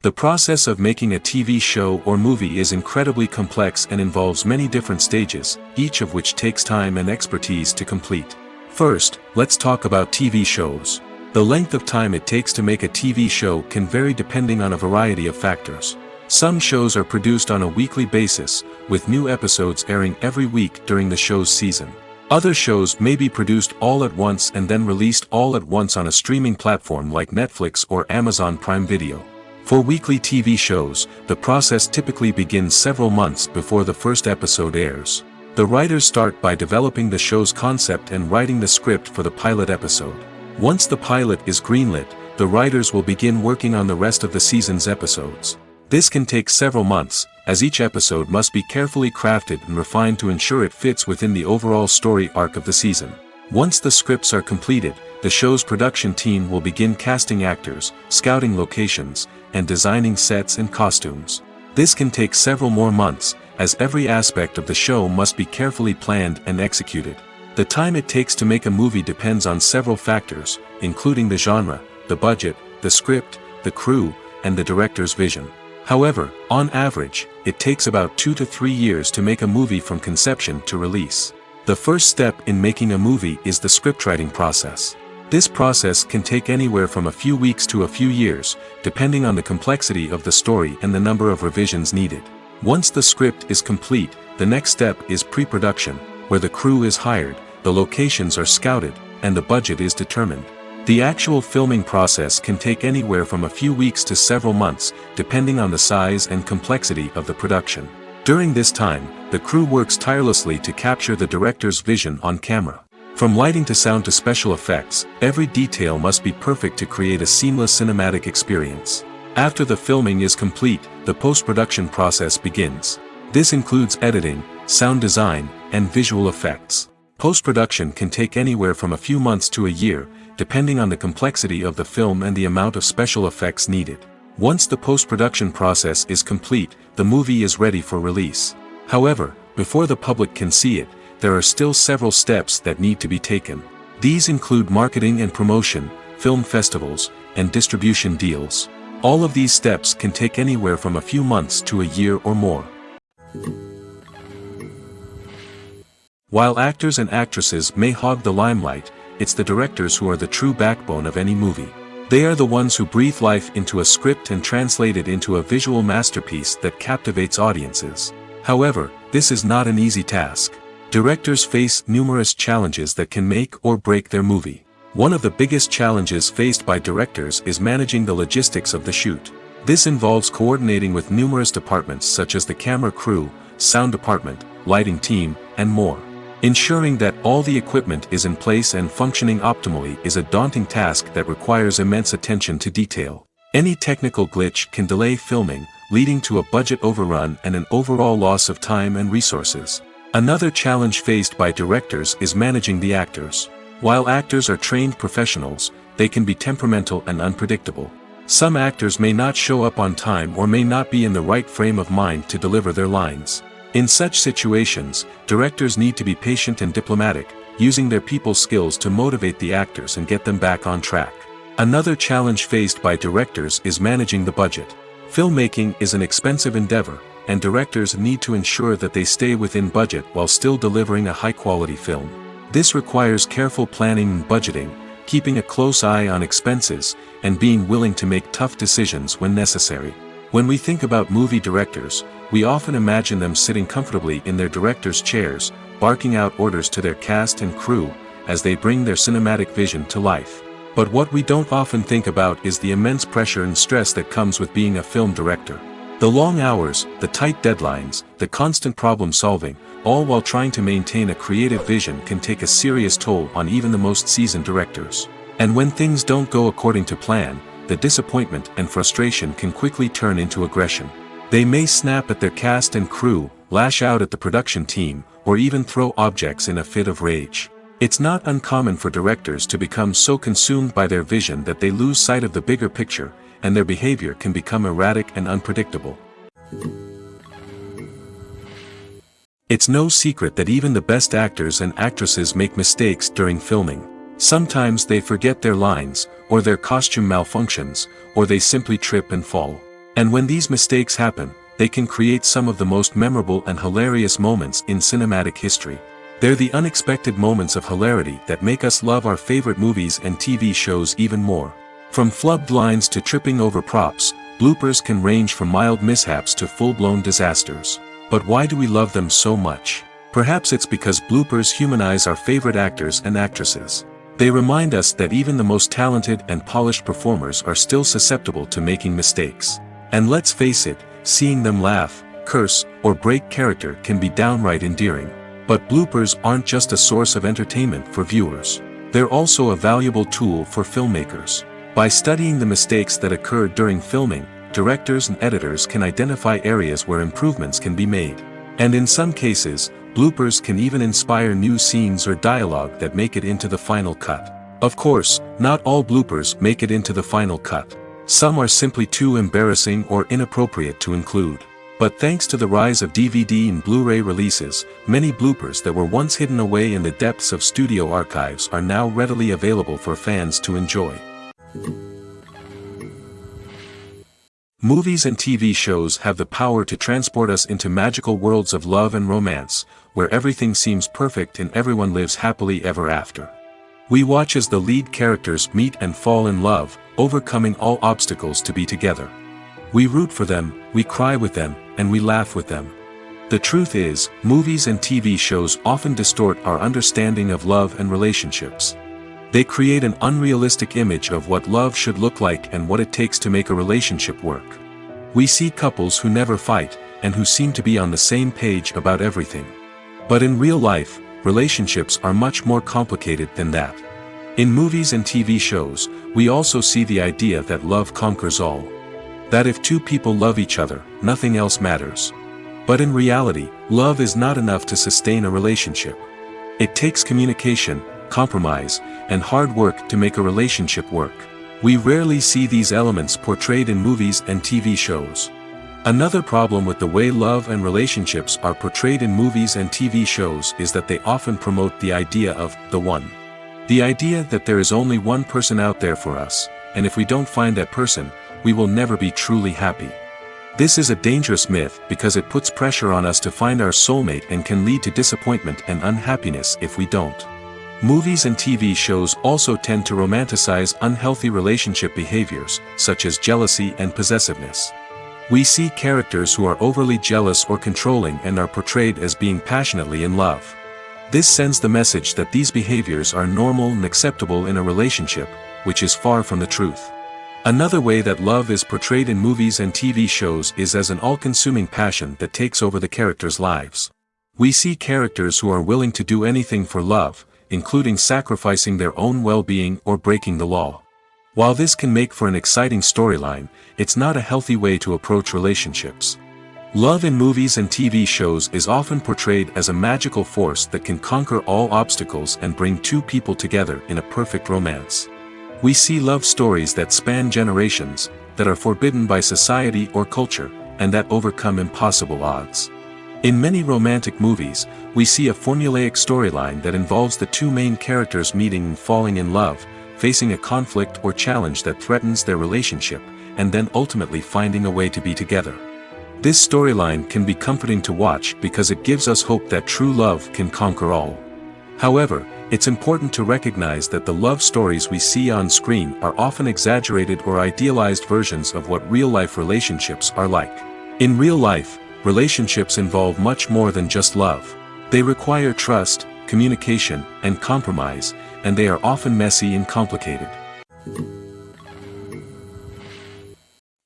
The process of making a TV show or movie is incredibly complex and involves many different stages, each of which takes time and expertise to complete. First, let's talk about TV shows. The length of time it takes to make a TV show can vary depending on a variety of factors. Some shows are produced on a weekly basis, with new episodes airing every week during the show's season. Other shows may be produced all at once and then released all at once on a streaming platform like Netflix or Amazon Prime Video. For weekly TV shows, the process typically begins several months before the first episode airs. The writers start by developing the show's concept and writing the script for the pilot episode. Once the pilot is greenlit, the writers will begin working on the rest of the season's episodes. This can take several months, as each episode must be carefully crafted and refined to ensure it fits within the overall story arc of the season. Once the scripts are completed, the show's production team will begin casting actors, scouting locations, and designing sets and costumes. This can take several more months, as every aspect of the show must be carefully planned and executed. The time it takes to make a movie depends on several factors, including the genre, the budget, the script, the crew, and the director's vision. However, on average, it takes about 2 to 3 years to make a movie from conception to release. The first step in making a movie is the scriptwriting process. This process can take anywhere from a few weeks to a few years, depending on the complexity of the story and the number of revisions needed. Once the script is complete, the next step is pre-production, where the crew is hired, the locations are scouted, and the budget is determined. The actual filming process can take anywhere from a few weeks to several months, depending on the size and complexity of the production. During this time, the crew works tirelessly to capture the director's vision on camera. From lighting to sound to special effects, every detail must be perfect to create a seamless cinematic experience. After the filming is complete, the post-production process begins. This includes editing, sound design, and visual effects. Post-production can take anywhere from a few months to a year, depending on the complexity of the film and the amount of special effects needed. Once the post-production process is complete, the movie is ready for release. However, before the public can see it, there are still several steps that need to be taken. These include marketing and promotion, film festivals, and distribution deals. All of these steps can take anywhere from a few months to a year or more. While actors and actresses may hog the limelight, it's the directors who are the true backbone of any movie. They are the ones who breathe life into a script and translate it into a visual masterpiece that captivates audiences. However, this is not an easy task. Directors face numerous challenges that can make or break their movie. One of the biggest challenges faced by directors is managing the logistics of the shoot. This involves coordinating with numerous departments such as the camera crew, sound department, lighting team, and more. Ensuring that all the equipment is in place and functioning optimally is a daunting task that requires immense attention to detail. Any technical glitch can delay filming, leading to a budget overrun and an overall loss of time and resources. Another challenge faced by directors is managing the actors. While actors are trained professionals, they can be temperamental and unpredictable. Some actors may not show up on time or may not be in the right frame of mind to deliver their lines. In such situations, directors need to be patient and diplomatic, using their people skills to motivate the actors and get them back on track. Another challenge faced by directors is managing the budget. Filmmaking is an expensive endeavor, and directors need to ensure that they stay within budget while still delivering a high-quality film. This requires careful planning and budgeting, keeping a close eye on expenses, and being willing to make tough decisions when necessary. When we think about movie directors, we often imagine them sitting comfortably in their director's chairs, barking out orders to their cast and crew, as they bring their cinematic vision to life. But what we don't often think about is the immense pressure and stress that comes with being a film director. The long hours, the tight deadlines, the constant problem solving, all while trying to maintain a creative vision can take a serious toll on even the most seasoned directors. And when things don't go according to plan, the disappointment and frustration can quickly turn into aggression. They may snap at their cast and crew, lash out at the production team, or even throw objects in a fit of rage. It's not uncommon for directors to become so consumed by their vision that they lose sight of the bigger picture, and their behavior can become erratic and unpredictable. It's no secret that even the best actors and actresses make mistakes during filming. Sometimes they forget their lines, or their costume malfunctions, or they simply trip and fall. And when these mistakes happen, they can create some of the most memorable and hilarious moments in cinematic history. They're the unexpected moments of hilarity that make us love our favorite movies and TV shows even more. From flubbed lines to tripping over props, bloopers can range from mild mishaps to full-blown disasters. But why do we love them so much? Perhaps it's because bloopers humanize our favorite actors and actresses. They remind us that even the most talented and polished performers are still susceptible to making mistakes. And let's face it, seeing them laugh, curse, or break character can be downright endearing. But bloopers aren't just a source of entertainment for viewers. They're also a valuable tool for filmmakers. By studying the mistakes that occur during filming, directors and editors can identify areas where improvements can be made. And in some cases, bloopers can even inspire new scenes or dialogue that make it into the final cut. Of course, not all bloopers make it into the final cut. Some are simply too embarrassing or inappropriate to include. But thanks to the rise of DVD and Blu-ray releases, many bloopers that were once hidden away in the depths of studio archives are now readily available for fans to enjoy. Movies and TV shows have the power to transport us into magical worlds of love and romance, where everything seems perfect and everyone lives happily ever after. We watch as the lead characters meet and fall in love, overcoming all obstacles to be together. We root for them, we cry with them, and we laugh with them. The truth is, movies and TV shows often distort our understanding of love and relationships. They create an unrealistic image of what love should look like and what it takes to make a relationship work. We see couples who never fight, and who seem to be on the same page about everything. But in real life, relationships are much more complicated than that. In movies and TV shows, we also see the idea that love conquers all. That if two people love each other, nothing else matters. But in reality, love is not enough to sustain a relationship. It takes communication, compromise, and hard work to make a relationship work. We rarely see these elements portrayed in movies and TV shows. Another problem with the way love and relationships are portrayed in movies and TV shows is that they often promote the idea of the one. The idea that there is only one person out there for us, and if we don't find that person, we will never be truly happy. This is a dangerous myth because it puts pressure on us to find our soulmate and can lead to disappointment and unhappiness if we don't. Movies and TV shows also tend to romanticize unhealthy relationship behaviors, such as jealousy and possessiveness. We see characters who are overly jealous or controlling and are portrayed as being passionately in love. This sends the message that these behaviors are normal and acceptable in a relationship, which is far from the truth. Another way that love is portrayed in movies and TV shows is as an all-consuming passion that takes over the characters' lives. We see characters who are willing to do anything for love, including sacrificing their own well-being or breaking the law. While this can make for an exciting storyline, it's not a healthy way to approach relationships. Love in movies and TV shows is often portrayed as a magical force that can conquer all obstacles and bring two people together in a perfect romance. We see love stories that span generations, that are forbidden by society or culture, and that overcome impossible odds. In many romantic movies, we see a formulaic storyline that involves the two main characters meeting and falling in love, facing a conflict or challenge that threatens their relationship, and then ultimately finding a way to be together. This storyline can be comforting to watch because it gives us hope that true love can conquer all. However, it's important to recognize that the love stories we see on screen are often exaggerated or idealized versions of what real-life relationships are like. In real life, relationships involve much more than just love. They require trust, communication, and compromise, and they are often messy and complicated.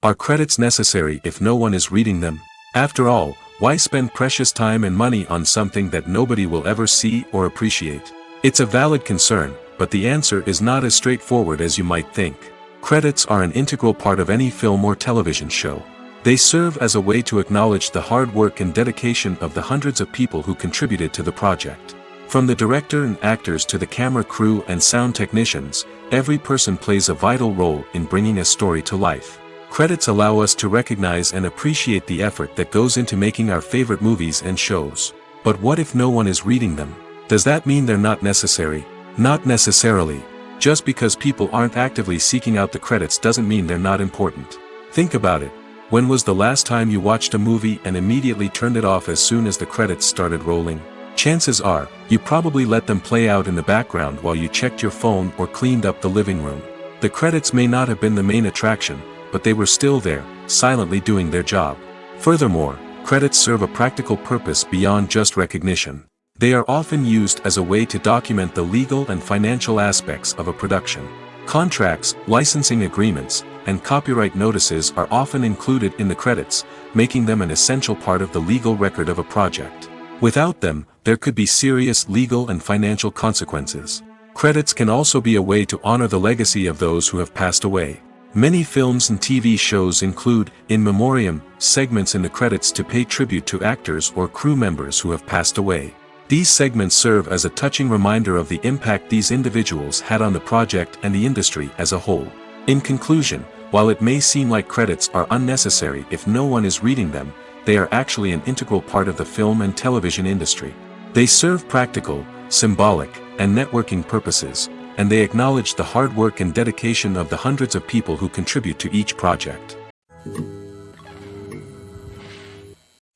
Are credits necessary if no one is reading them? After all, why spend precious time and money on something that nobody will ever see or appreciate? It's a valid concern, but the answer is not as straightforward as you might think. Credits are an integral part of any film or television show. They serve as a way to acknowledge the hard work and dedication of the hundreds of people who contributed to the project. From the director and actors to the camera crew and sound technicians, every person plays a vital role in bringing a story to life. Credits allow us to recognize and appreciate the effort that goes into making our favorite movies and shows. But what if no one is reading them? Does that mean they're not necessary? Not necessarily. Just because people aren't actively seeking out the credits doesn't mean they're not important. Think about it. When was the last time you watched a movie and immediately turned it off as soon as the credits started rolling? Chances are, you probably let them play out in the background while you checked your phone or cleaned up the living room. The credits may not have been the main attraction, but they were still there, silently doing their job. Furthermore, credits serve a practical purpose beyond just recognition. They are often used as a way to document the legal and financial aspects of a production. Contracts, licensing agreements, and copyright notices are often included in the credits, making them an essential part of the legal record of a project. Without them, there could be serious legal and financial consequences. Credits can also be a way to honor the legacy of those who have passed away. Many films and TV shows include, in memoriam, segments in the credits to pay tribute to actors or crew members who have passed away. These segments serve as a touching reminder of the impact these individuals had on the project and the industry as a whole. In conclusion, while it may seem like credits are unnecessary if no one is reading them, they are actually an integral part of the film and television industry. They serve practical, symbolic, and networking purposes, and they acknowledge the hard work and dedication of the hundreds of people who contribute to each project.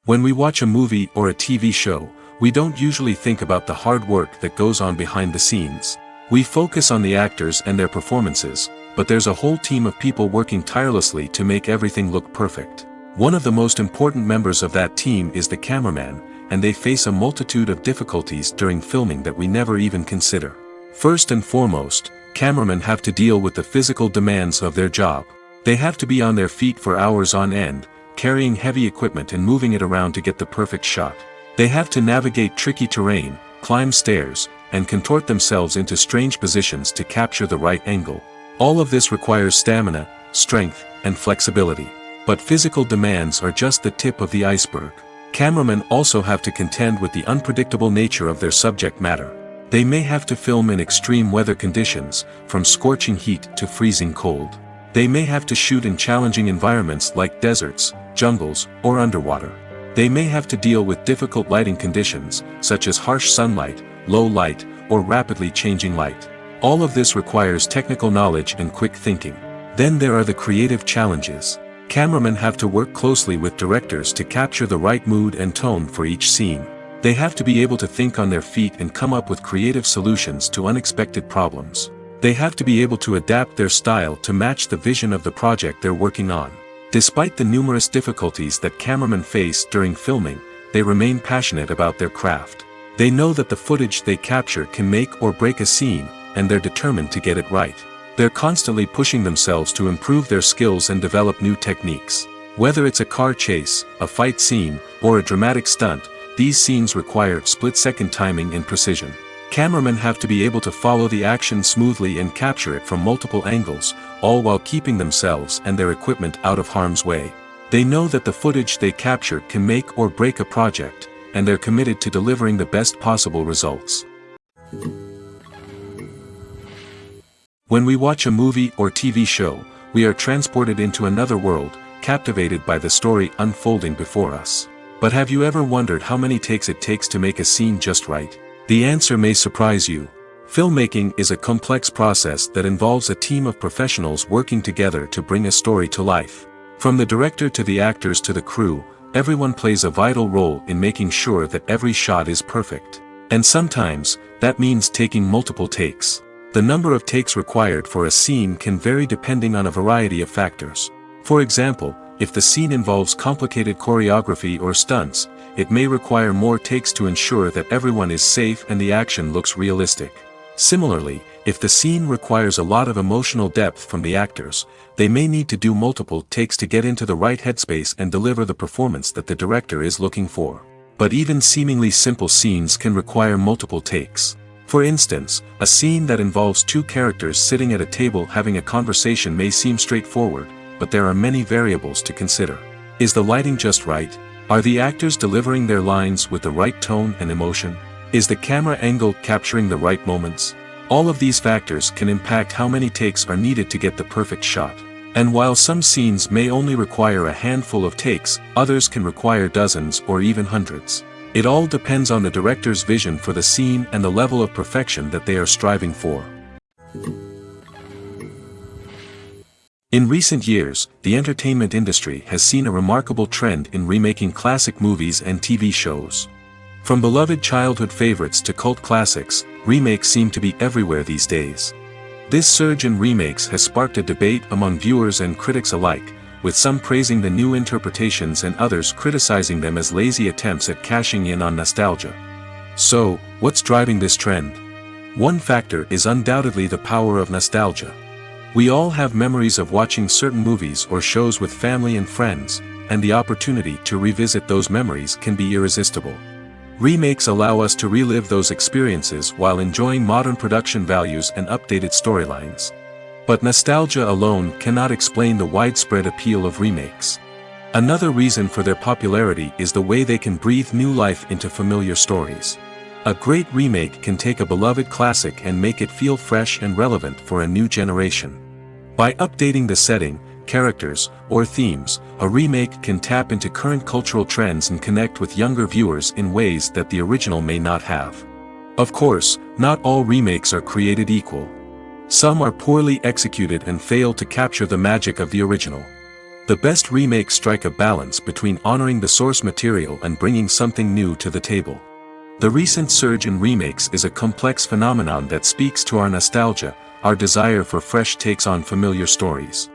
When we watch a movie or a TV show, we don't usually think about the hard work that goes on behind the scenes. We focus on the actors and their performances, but there's a whole team of people working tirelessly to make everything look perfect. One of the most important members of that team is the cameraman, and they face a multitude of difficulties during filming that we never even consider. First and foremost, cameramen have to deal with the physical demands of their job. They have to be on their feet for hours on end, carrying heavy equipment and moving it around to get the perfect shot. They have to navigate tricky terrain, climb stairs, and contort themselves into strange positions to capture the right angle. All of this requires stamina, strength, and flexibility. But physical demands are just the tip of the iceberg. Cameramen also have to contend with the unpredictable nature of their subject matter. They may have to film in extreme weather conditions, from scorching heat to freezing cold. They may have to shoot in challenging environments like deserts, jungles, or underwater. They may have to deal with difficult lighting conditions, such as harsh sunlight, low light, or rapidly changing light. All of this requires technical knowledge and quick thinking. Then there are the creative challenges. Cameramen have to work closely with directors to capture the right mood and tone for each scene. They have to be able to think on their feet and come up with creative solutions to unexpected problems. They have to be able to adapt their style to match the vision of the project they're working on. Despite the numerous difficulties that cameramen face during filming, they remain passionate about their craft. They know that the footage they capture can make or break a scene, and they're determined to get it right. They're constantly pushing themselves to improve their skills and develop new techniques. Whether it's a car chase, a fight scene, or a dramatic stunt, these scenes require split-second timing and precision. Cameramen have to be able to follow the action smoothly and capture it from multiple angles, all while keeping themselves and their equipment out of harm's way. They know that the footage they capture can make or break a project, and they're committed to delivering the best possible results. When we watch a movie or TV show, we are transported into another world, captivated by the story unfolding before us. But have you ever wondered how many takes it takes to make a scene just right? The answer may surprise you. Filmmaking is a complex process that involves a team of professionals working together to bring a story to life. From the director to the actors to the crew, everyone plays a vital role in making sure that every shot is perfect. And sometimes, that means taking multiple takes. The number of takes required for a scene can vary depending on a variety of factors. For example, if the scene involves complicated choreography or stunts, it may require more takes to ensure that everyone is safe and the action looks realistic. Similarly, if the scene requires a lot of emotional depth from the actors, they may need to do multiple takes to get into the right headspace and deliver the performance that the director is looking for. But even seemingly simple scenes can require multiple takes. For instance, a scene that involves two characters sitting at a table having a conversation may seem straightforward, but there are many variables to consider. Is the lighting just right? Are the actors delivering their lines with the right tone and emotion? Is the camera angle capturing the right moments? All of these factors can impact how many takes are needed to get the perfect shot. And while some scenes may only require a handful of takes, others can require dozens or even hundreds. It all depends on the director's vision for the scene and the level of perfection that they are striving for. In recent years, the entertainment industry has seen a remarkable trend in remaking classic movies and TV shows. From beloved childhood favorites to cult classics, remakes seem to be everywhere these days. This surge in remakes has sparked a debate among viewers and critics alike, with some praising the new interpretations and others criticizing them as lazy attempts at cashing in on nostalgia. So, what's driving this trend? One factor is undoubtedly the power of nostalgia. We all have memories of watching certain movies or shows with family and friends, and the opportunity to revisit those memories can be irresistible. Remakes allow us to relive those experiences while enjoying modern production values and updated storylines. But nostalgia alone cannot explain the widespread appeal of remakes. Another reason for their popularity is the way they can breathe new life into familiar stories. A great remake can take a beloved classic and make it feel fresh and relevant for a new generation. By updating the setting, characters, or themes, a remake can tap into current cultural trends and connect with younger viewers in ways that the original may not have. Of course, not all remakes are created equal. Some are poorly executed and fail to capture the magic of the original. The best remakes strike a balance between honoring the source material and bringing something new to the table. The recent surge in remakes is a complex phenomenon that speaks to our nostalgia, our desire for fresh takes on familiar stories.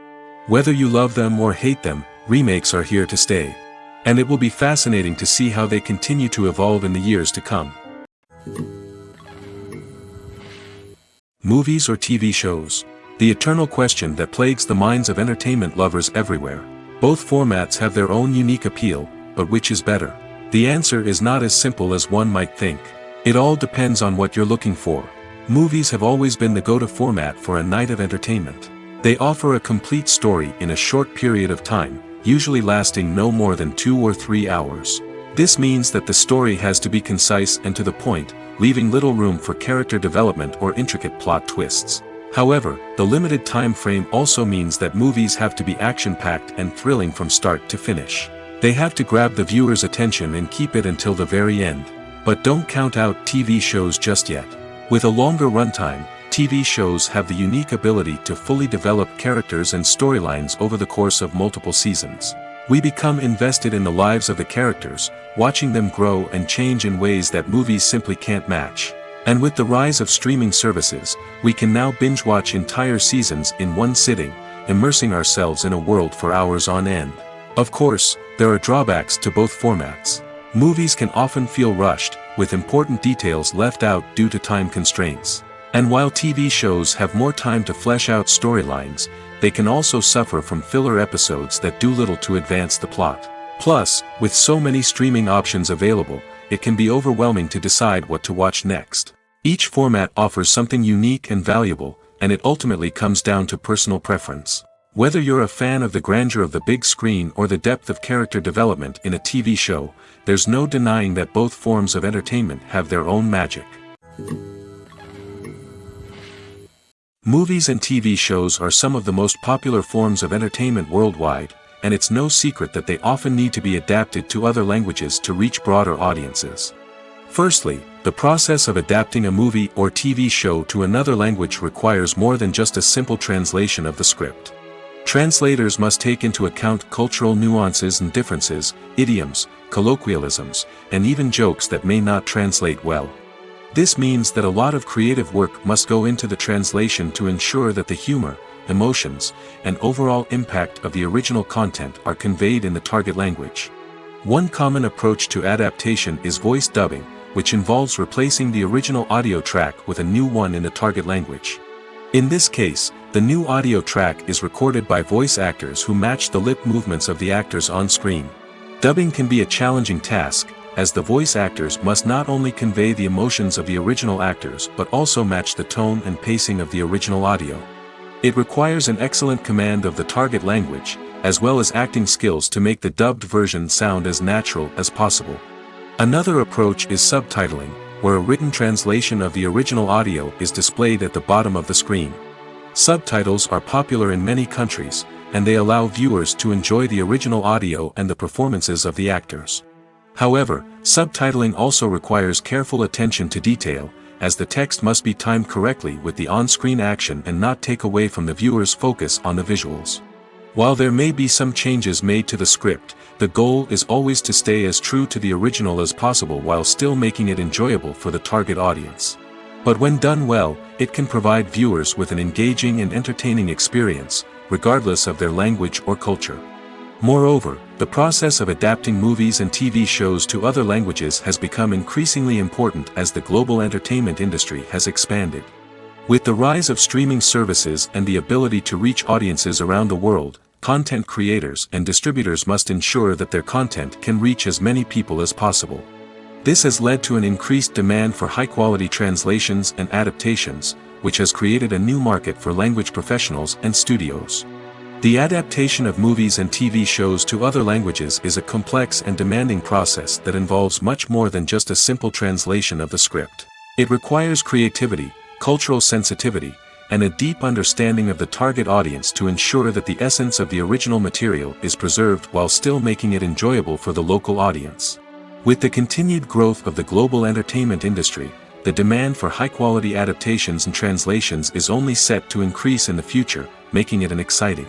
Whether you love them or hate them, remakes are here to stay. And it will be fascinating to see how they continue to evolve in the years to come. Movies or TV shows? The eternal question that plagues the minds of entertainment lovers everywhere. Both formats have their own unique appeal, but which is better? The answer is not as simple as one might think. It all depends on what you're looking for. Movies have always been the go-to format for a night of entertainment. They offer a complete story in a short period of time, usually lasting no more than 2 or 3 hours. This means that the story has to be concise and to the point, leaving little room for character development or intricate plot twists. However, the limited time frame also means that movies have to be action-packed and thrilling from start to finish. They have to grab the viewer's attention and keep it until the very end. But don't count out TV shows just yet. With a longer runtime, TV shows have the unique ability to fully develop characters and storylines over the course of multiple seasons. We become invested in the lives of the characters, watching them grow and change in ways that movies simply can't match. And with the rise of streaming services, we can now binge-watch entire seasons in one sitting, immersing ourselves in a world for hours on end. Of course, there are drawbacks to both formats. Movies can often feel rushed, with important details left out due to time constraints. And while TV shows have more time to flesh out storylines, they can also suffer from filler episodes that do little to advance the plot. Plus, with so many streaming options available, it can be overwhelming to decide what to watch next. Each format offers something unique and valuable, and it ultimately comes down to personal preference. Whether you're a fan of the grandeur of the big screen or the depth of character development in a TV show, there's no denying that both forms of entertainment have their own magic. Movies and TV shows are some of the most popular forms of entertainment worldwide, and it's no secret that they often need to be adapted to other languages to reach broader audiences. Firstly, the process of adapting a movie or TV show to another language requires more than just a simple translation of the script. Translators must take into account cultural nuances and differences, idioms, colloquialisms, and even jokes that may not translate well. This means that a lot of creative work must go into the translation to ensure that the humor, emotions, and overall impact of the original content are conveyed in the target language. One common approach to adaptation is voice dubbing, which involves replacing the original audio track with a new one in the target language. In this case, the new audio track is recorded by voice actors who match the lip movements of the actors on screen. Dubbing can be a challenging task, as the voice actors must not only convey the emotions of the original actors but also match the tone and pacing of the original audio. It requires an excellent command of the target language, as well as acting skills to make the dubbed version sound as natural as possible. Another approach is subtitling, where a written translation of the original audio is displayed at the bottom of the screen. Subtitles are popular in many countries, and they allow viewers to enjoy the original audio and the performances of the actors. However, subtitling also requires careful attention to detail, as the text must be timed correctly with the on-screen action and not take away from the viewer's focus on the visuals. While there may be some changes made to the script, the goal is always to stay as true to the original as possible while still making it enjoyable for the target audience. But when done well, it can provide viewers with an engaging and entertaining experience, regardless of their language or culture. Moreover, the process of adapting movies and TV shows to other languages has become increasingly important as the global entertainment industry has expanded. With the rise of streaming services and the ability to reach audiences around the world, content creators and distributors must ensure that their content can reach as many people as possible. This has led to an increased demand for high-quality translations and adaptations, which has created a new market for language professionals and studios. The adaptation of movies and TV shows to other languages is a complex and demanding process that involves much more than just a simple translation of the script. It requires creativity, cultural sensitivity, and a deep understanding of the target audience to ensure that the essence of the original material is preserved while still making it enjoyable for the local audience. With the continued growth of the global entertainment industry, the demand for high-quality adaptations and translations is only set to increase in the future, making it an exciting.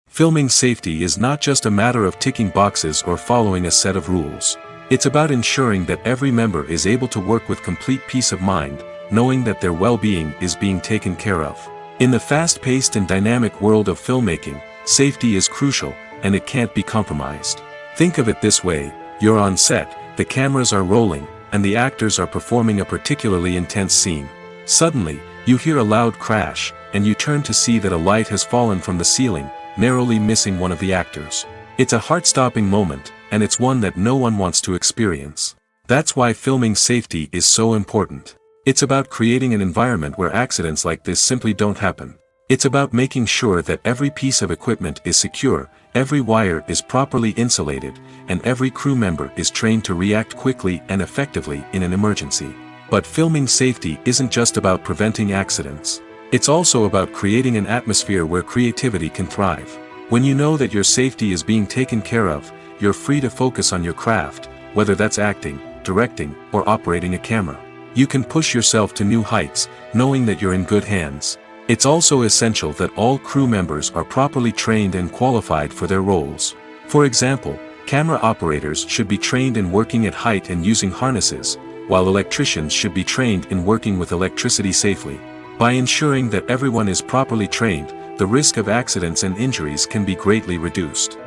Filming safety is not just a matter of ticking boxes or following a set of rules. It's about ensuring that every member is able to work with complete peace of mind, knowing that their well-being is being taken care of. In the fast-paced and dynamic world of filmmaking, safety is crucial, and it can't be compromised. Think of it this way: you're on set, the cameras are rolling, and the actors are performing a particularly intense scene. Suddenly, you hear a loud crash, and you turn to see that a light has fallen from the ceiling, narrowly missing one of the actors. It's a heart-stopping moment, and it's one that no one wants to experience. That's why filming safety is so important. It's about creating an environment where accidents like this simply don't happen. It's about making sure that every piece of equipment is secure, every wire is properly insulated, and every crew member is trained to react quickly and effectively in an emergency. But filming safety isn't just about preventing accidents. It's also about creating an atmosphere where creativity can thrive. When you know that your safety is being taken care of, you're free to focus on your craft, whether that's acting, directing, or operating a camera. You can push yourself to new heights, knowing that you're in good hands. It's also essential that all crew members are properly trained and qualified for their roles. For example, camera operators should be trained in working at height and using harnesses, while electricians should be trained in working with electricity safely. By ensuring that everyone is properly trained, the risk of accidents and injuries can be greatly reduced.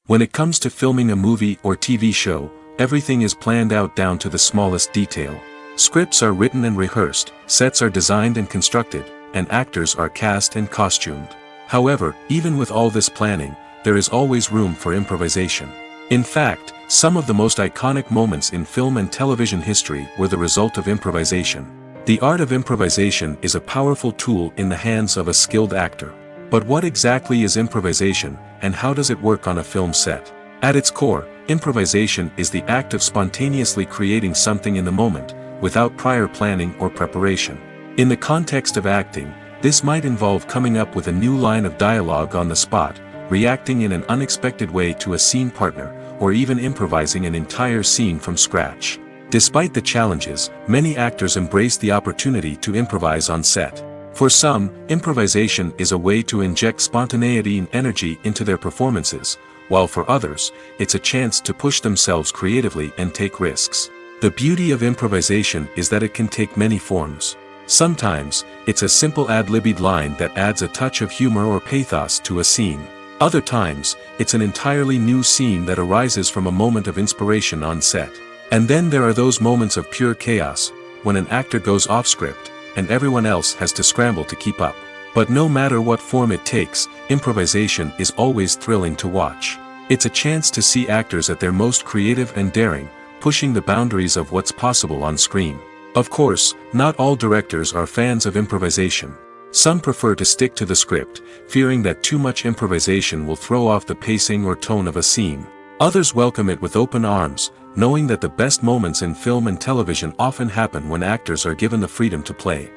When it comes to filming a movie or TV show, everything is planned out down to the smallest detail. Scripts are written and rehearsed, sets are designed and constructed, and actors are cast and costumed. However, even with all this planning, there is always room for improvisation. In fact, some of the most iconic moments in film and television history were the result of improvisation. The art of improvisation is a powerful tool in the hands of a skilled actor. But what exactly is improvisation, and how does it work on a film set? At its core, improvisation is the act of spontaneously creating something in the moment, without prior planning or preparation. In the context of acting, this might involve coming up with a new line of dialogue on the spot, reacting in an unexpected way to a scene partner, or even improvising an entire scene from scratch. Despite the challenges, many actors embrace the opportunity to improvise on set. For some, improvisation is a way to inject spontaneity and energy into their performances, while for others, it's a chance to push themselves creatively and take risks. The beauty of improvisation is that it can take many forms. Sometimes, it's a simple ad-libbed line that adds a touch of humor or pathos to a scene. Other times, it's an entirely new scene that arises from a moment of inspiration on set. And then there are those moments of pure chaos, when an actor goes off script, and everyone else has to scramble to keep up. But no matter what form it takes, improvisation is always thrilling to watch. It's a chance to see actors at their most creative and daring, pushing the boundaries of what's possible on screen. Of course, not all directors are fans of improvisation. Some prefer to stick to the script, fearing that too much improvisation will throw off the pacing or tone of a scene. Others welcome it with open arms, knowing that the best moments in film and television often happen when actors are given the freedom to play.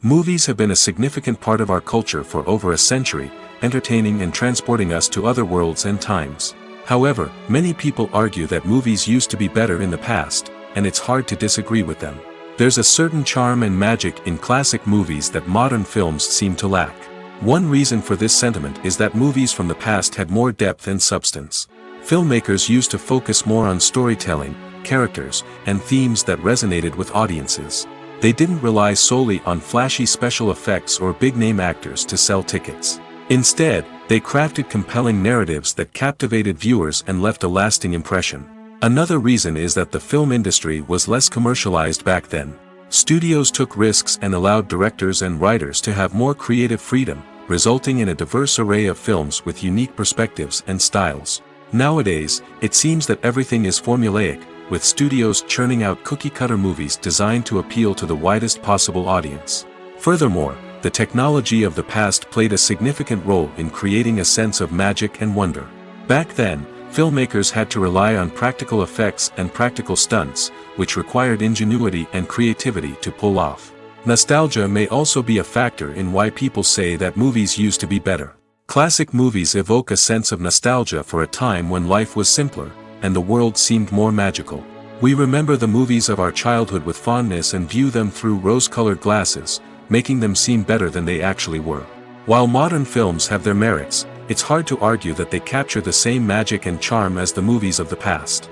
Movies have been a significant part of our culture for over a century, entertaining and transporting us to other worlds and times. However, many people argue that movies used to be better in the past, and it's hard to disagree with them. There's a certain charm and magic in classic movies that modern films seem to lack. One reason for this sentiment is that movies from the past had more depth and substance. Filmmakers used to focus more on storytelling, characters, and themes that resonated with audiences. They didn't rely solely on flashy special effects or big-name actors to sell tickets. Instead, they crafted compelling narratives that captivated viewers and left a lasting impression. Another reason is that the film industry was less commercialized back then. Studios took risks and allowed directors and writers to have more creative freedom, resulting in a diverse array of films with unique perspectives and styles. Nowadays, it seems that everything is formulaic, with studios churning out cookie-cutter movies designed to appeal to the widest possible audience. Furthermore, the technology of the past played a significant role in creating a sense of magic and wonder. Back then, filmmakers had to rely on practical effects and practical stunts, which required ingenuity and creativity to pull off. Nostalgia may also be a factor in why people say that movies used to be better. Classic movies evoke a sense of nostalgia for a time when life was simpler, and the world seemed more magical. We remember the movies of our childhood with fondness and view them through rose-colored glasses, making them seem better than they actually were. While modern films have their merits, it's hard to argue that they capture the same magic and charm as the movies of the past.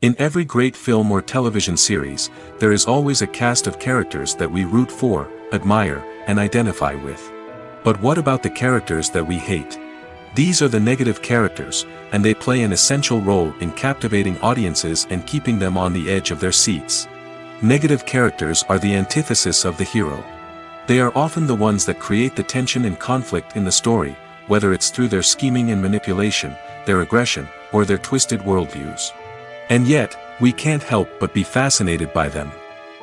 In every great film or television series, there is always a cast of characters that we root for, admire, and identify with. But what about the characters that we hate? These are the negative characters, and they play an essential role in captivating audiences and keeping them on the edge of their seats. Negative characters are the antithesis of the hero. They are often the ones that create the tension and conflict in the story, whether it's through their scheming and manipulation, their aggression, or their twisted worldviews. And yet, we can't help but be fascinated by them.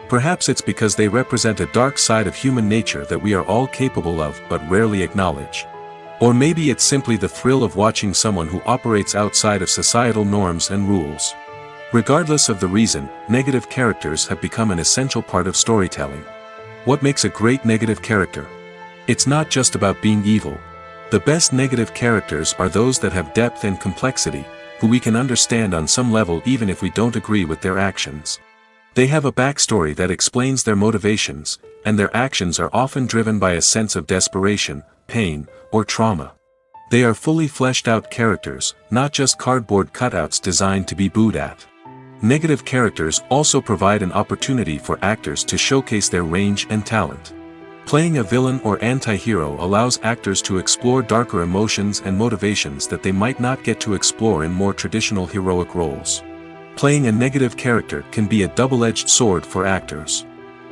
Perhaps it's because they represent a dark side of human nature that we are all capable of but rarely acknowledge. Or maybe it's simply the thrill of watching someone who operates outside of societal norms and rules. Regardless of the reason, negative characters have become an essential part of storytelling. What makes a great negative character? It's not just about being evil. The best negative characters are those that have depth and complexity, who we can understand on some level even if we don't agree with their actions. They have a backstory that explains their motivations, and their actions are often driven by a sense of desperation, pain, or trauma. They are fully fleshed out characters, not just cardboard cutouts designed to be booed at. Negative characters also provide an opportunity for actors to showcase their range and talent. Playing a villain or anti-hero allows actors to explore darker emotions and motivations that they might not get to explore in more traditional heroic roles. Playing a negative character can be a double-edged sword for actors.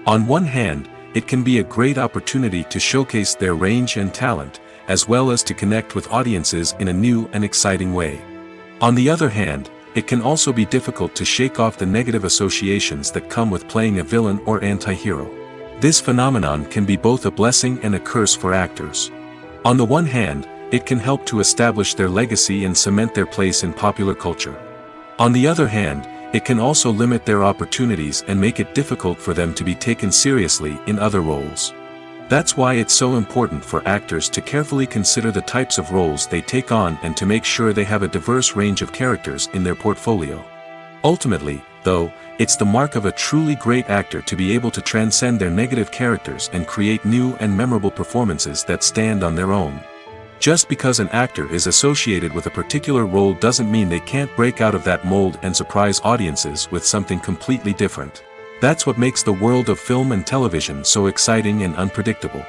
On one hand, it can be a great opportunity to showcase their range and talent, as well as to connect with audiences in a new and exciting way. On the other hand, it can also be difficult to shake off the negative associations that come with playing a villain or anti-hero. This phenomenon can be both a blessing and a curse for actors. On the one hand, it can help to establish their legacy and cement their place in popular culture. On the other hand, it can also limit their opportunities and make it difficult for them to be taken seriously in other roles. That's why it's so important for actors to carefully consider the types of roles they take on and to make sure they have a diverse range of characters in their portfolio. Ultimately, though, it's the mark of a truly great actor to be able to transcend their negative characters and create new and memorable performances that stand on their own. Just because an actor is associated with a particular role doesn't mean they can't break out of that mold and surprise audiences with something completely different. That's what makes the world of film and television so exciting and unpredictable.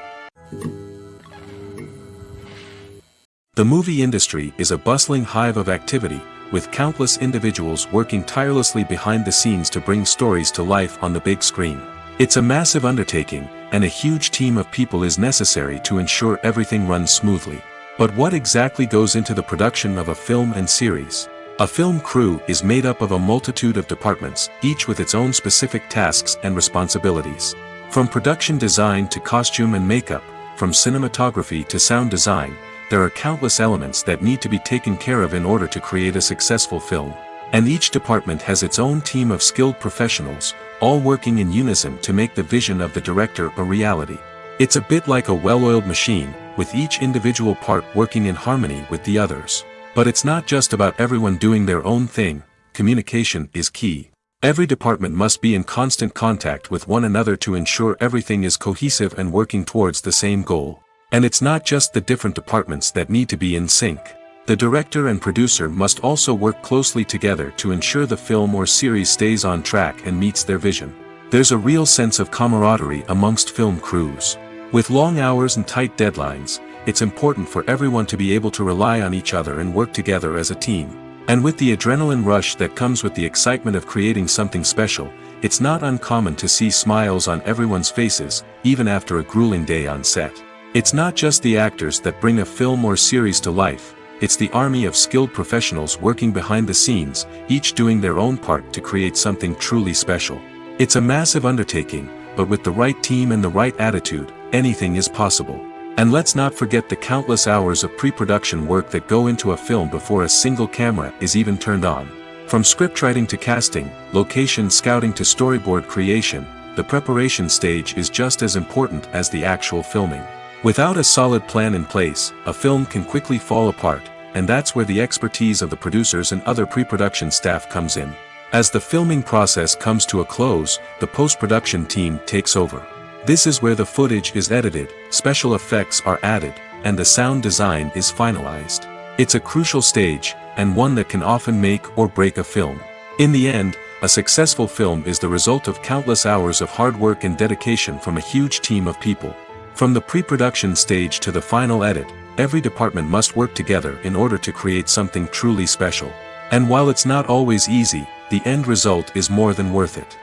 The movie industry is a bustling hive of activity, with countless individuals working tirelessly behind the scenes to bring stories to life on the big screen. It's a massive undertaking, and a huge team of people is necessary to ensure everything runs smoothly. But what exactly goes into the production of a film and series? A film crew is made up of a multitude of departments, each with its own specific tasks and responsibilities. From production design to costume and makeup, from cinematography to sound design, there are countless elements that need to be taken care of in order to create a successful film. And each department has its own team of skilled professionals, all working in unison to make the vision of the director a reality. It's a bit like a well-oiled machine, with each individual part working in harmony with the others. But it's not just about everyone doing their own thing. Communication is key. Every department must be in constant contact with one another to ensure everything is cohesive and working towards the same goal. And it's not just the different departments that need to be in sync. The director and producer must also work closely together to ensure the film or series stays on track and meets their vision. There's a real sense of camaraderie amongst film crews. With long hours and tight deadlines, it's important for everyone to be able to rely on each other and work together as a team. And with the adrenaline rush that comes with the excitement of creating something special, it's not uncommon to see smiles on everyone's faces, even after a grueling day on set. It's not just the actors that bring a film or series to life, it's the army of skilled professionals working behind the scenes, each doing their own part to create something truly special. It's a massive undertaking, but with the right team and the right attitude, anything is possible. And let's not forget the countless hours of pre-production work that go into a film before a single camera is even turned on. From scriptwriting to casting, location scouting to storyboard creation, the preparation stage is just as important as the actual filming. Without a solid plan in place, a film can quickly fall apart, and that's where the expertise of the producers and other pre-production staff comes in. As the filming process comes to a close, the post-production team takes over. This is where the footage is edited, special effects are added, and the sound design is finalized. It's a crucial stage, and one that can often make or break a film. In the end, a successful film is the result of countless hours of hard work and dedication from a huge team of people. From the pre-production stage to the final edit, every department must work together in order to create something truly special. And while it's not always easy, the end result is more than worth it.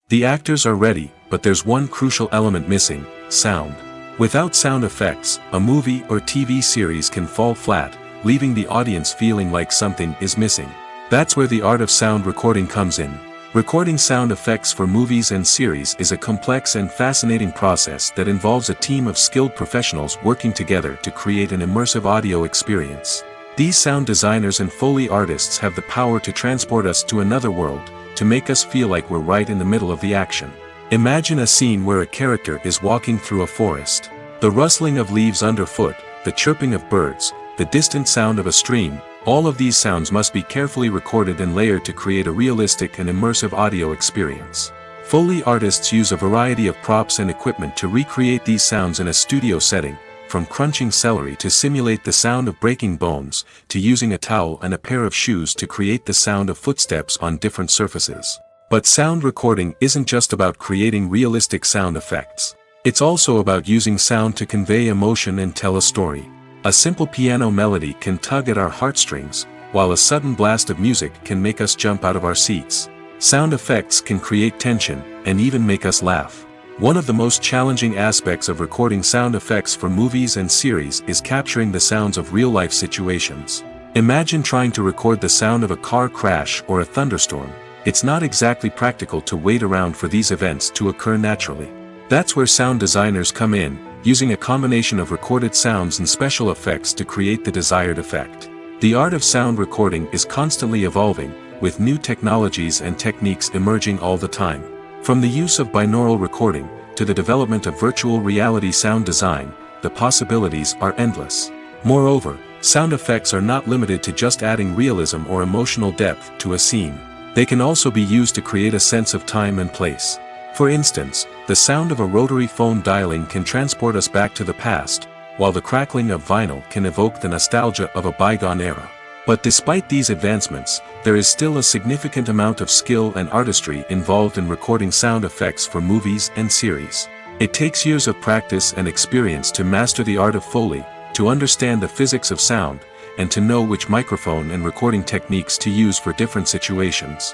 The actors are ready, but there's one crucial element missing: sound. Without sound effects, a movie or TV series can fall flat, leaving the audience feeling like something is missing. That's where the art of sound recording comes in. Recording sound effects for movies and series is a complex and fascinating process that involves a team of skilled professionals working together to create an immersive audio experience. These sound designers and Foley artists have the power to transport us to another world, to make us feel like we're right in the middle of the action. Imagine a scene where a character is walking through a forest. The rustling of leaves underfoot, the chirping of birds, the distant sound of a stream, all of these sounds must be carefully recorded and layered to create a realistic and immersive audio experience. Foley artists use a variety of props and equipment to recreate these sounds in a studio setting, from crunching celery to simulate the sound of breaking bones, to using a towel and a pair of shoes to create the sound of footsteps on different surfaces. But sound recording isn't just about creating realistic sound effects. It's also about using sound to convey emotion and tell a story. A simple piano melody can tug at our heartstrings, while a sudden blast of music can make us jump out of our seats. Sound effects can create tension, and even make us laugh. One of the most challenging aspects of recording sound effects for movies and series is capturing the sounds of real-life situations. Imagine trying to record the sound of a car crash or a thunderstorm. It's not exactly practical to wait around for these events to occur naturally. That's where sound designers come in, using a combination of recorded sounds and special effects to create the desired effect. The art of sound recording is constantly evolving, with new technologies and techniques emerging all the time. From the use of binaural recording, to the development of virtual reality sound design, the possibilities are endless. Moreover, sound effects are not limited to just adding realism or emotional depth to a scene. They can also be used to create a sense of time and place. For instance, the sound of a rotary phone dialing can transport us back to the past, while the crackling of vinyl can evoke the nostalgia of a bygone era. But despite these advancements, there is still a significant amount of skill and artistry involved in recording sound effects for movies and series. It takes years of practice and experience to master the art of Foley, to understand the physics of sound, and to know which microphone and recording techniques to use for different situations.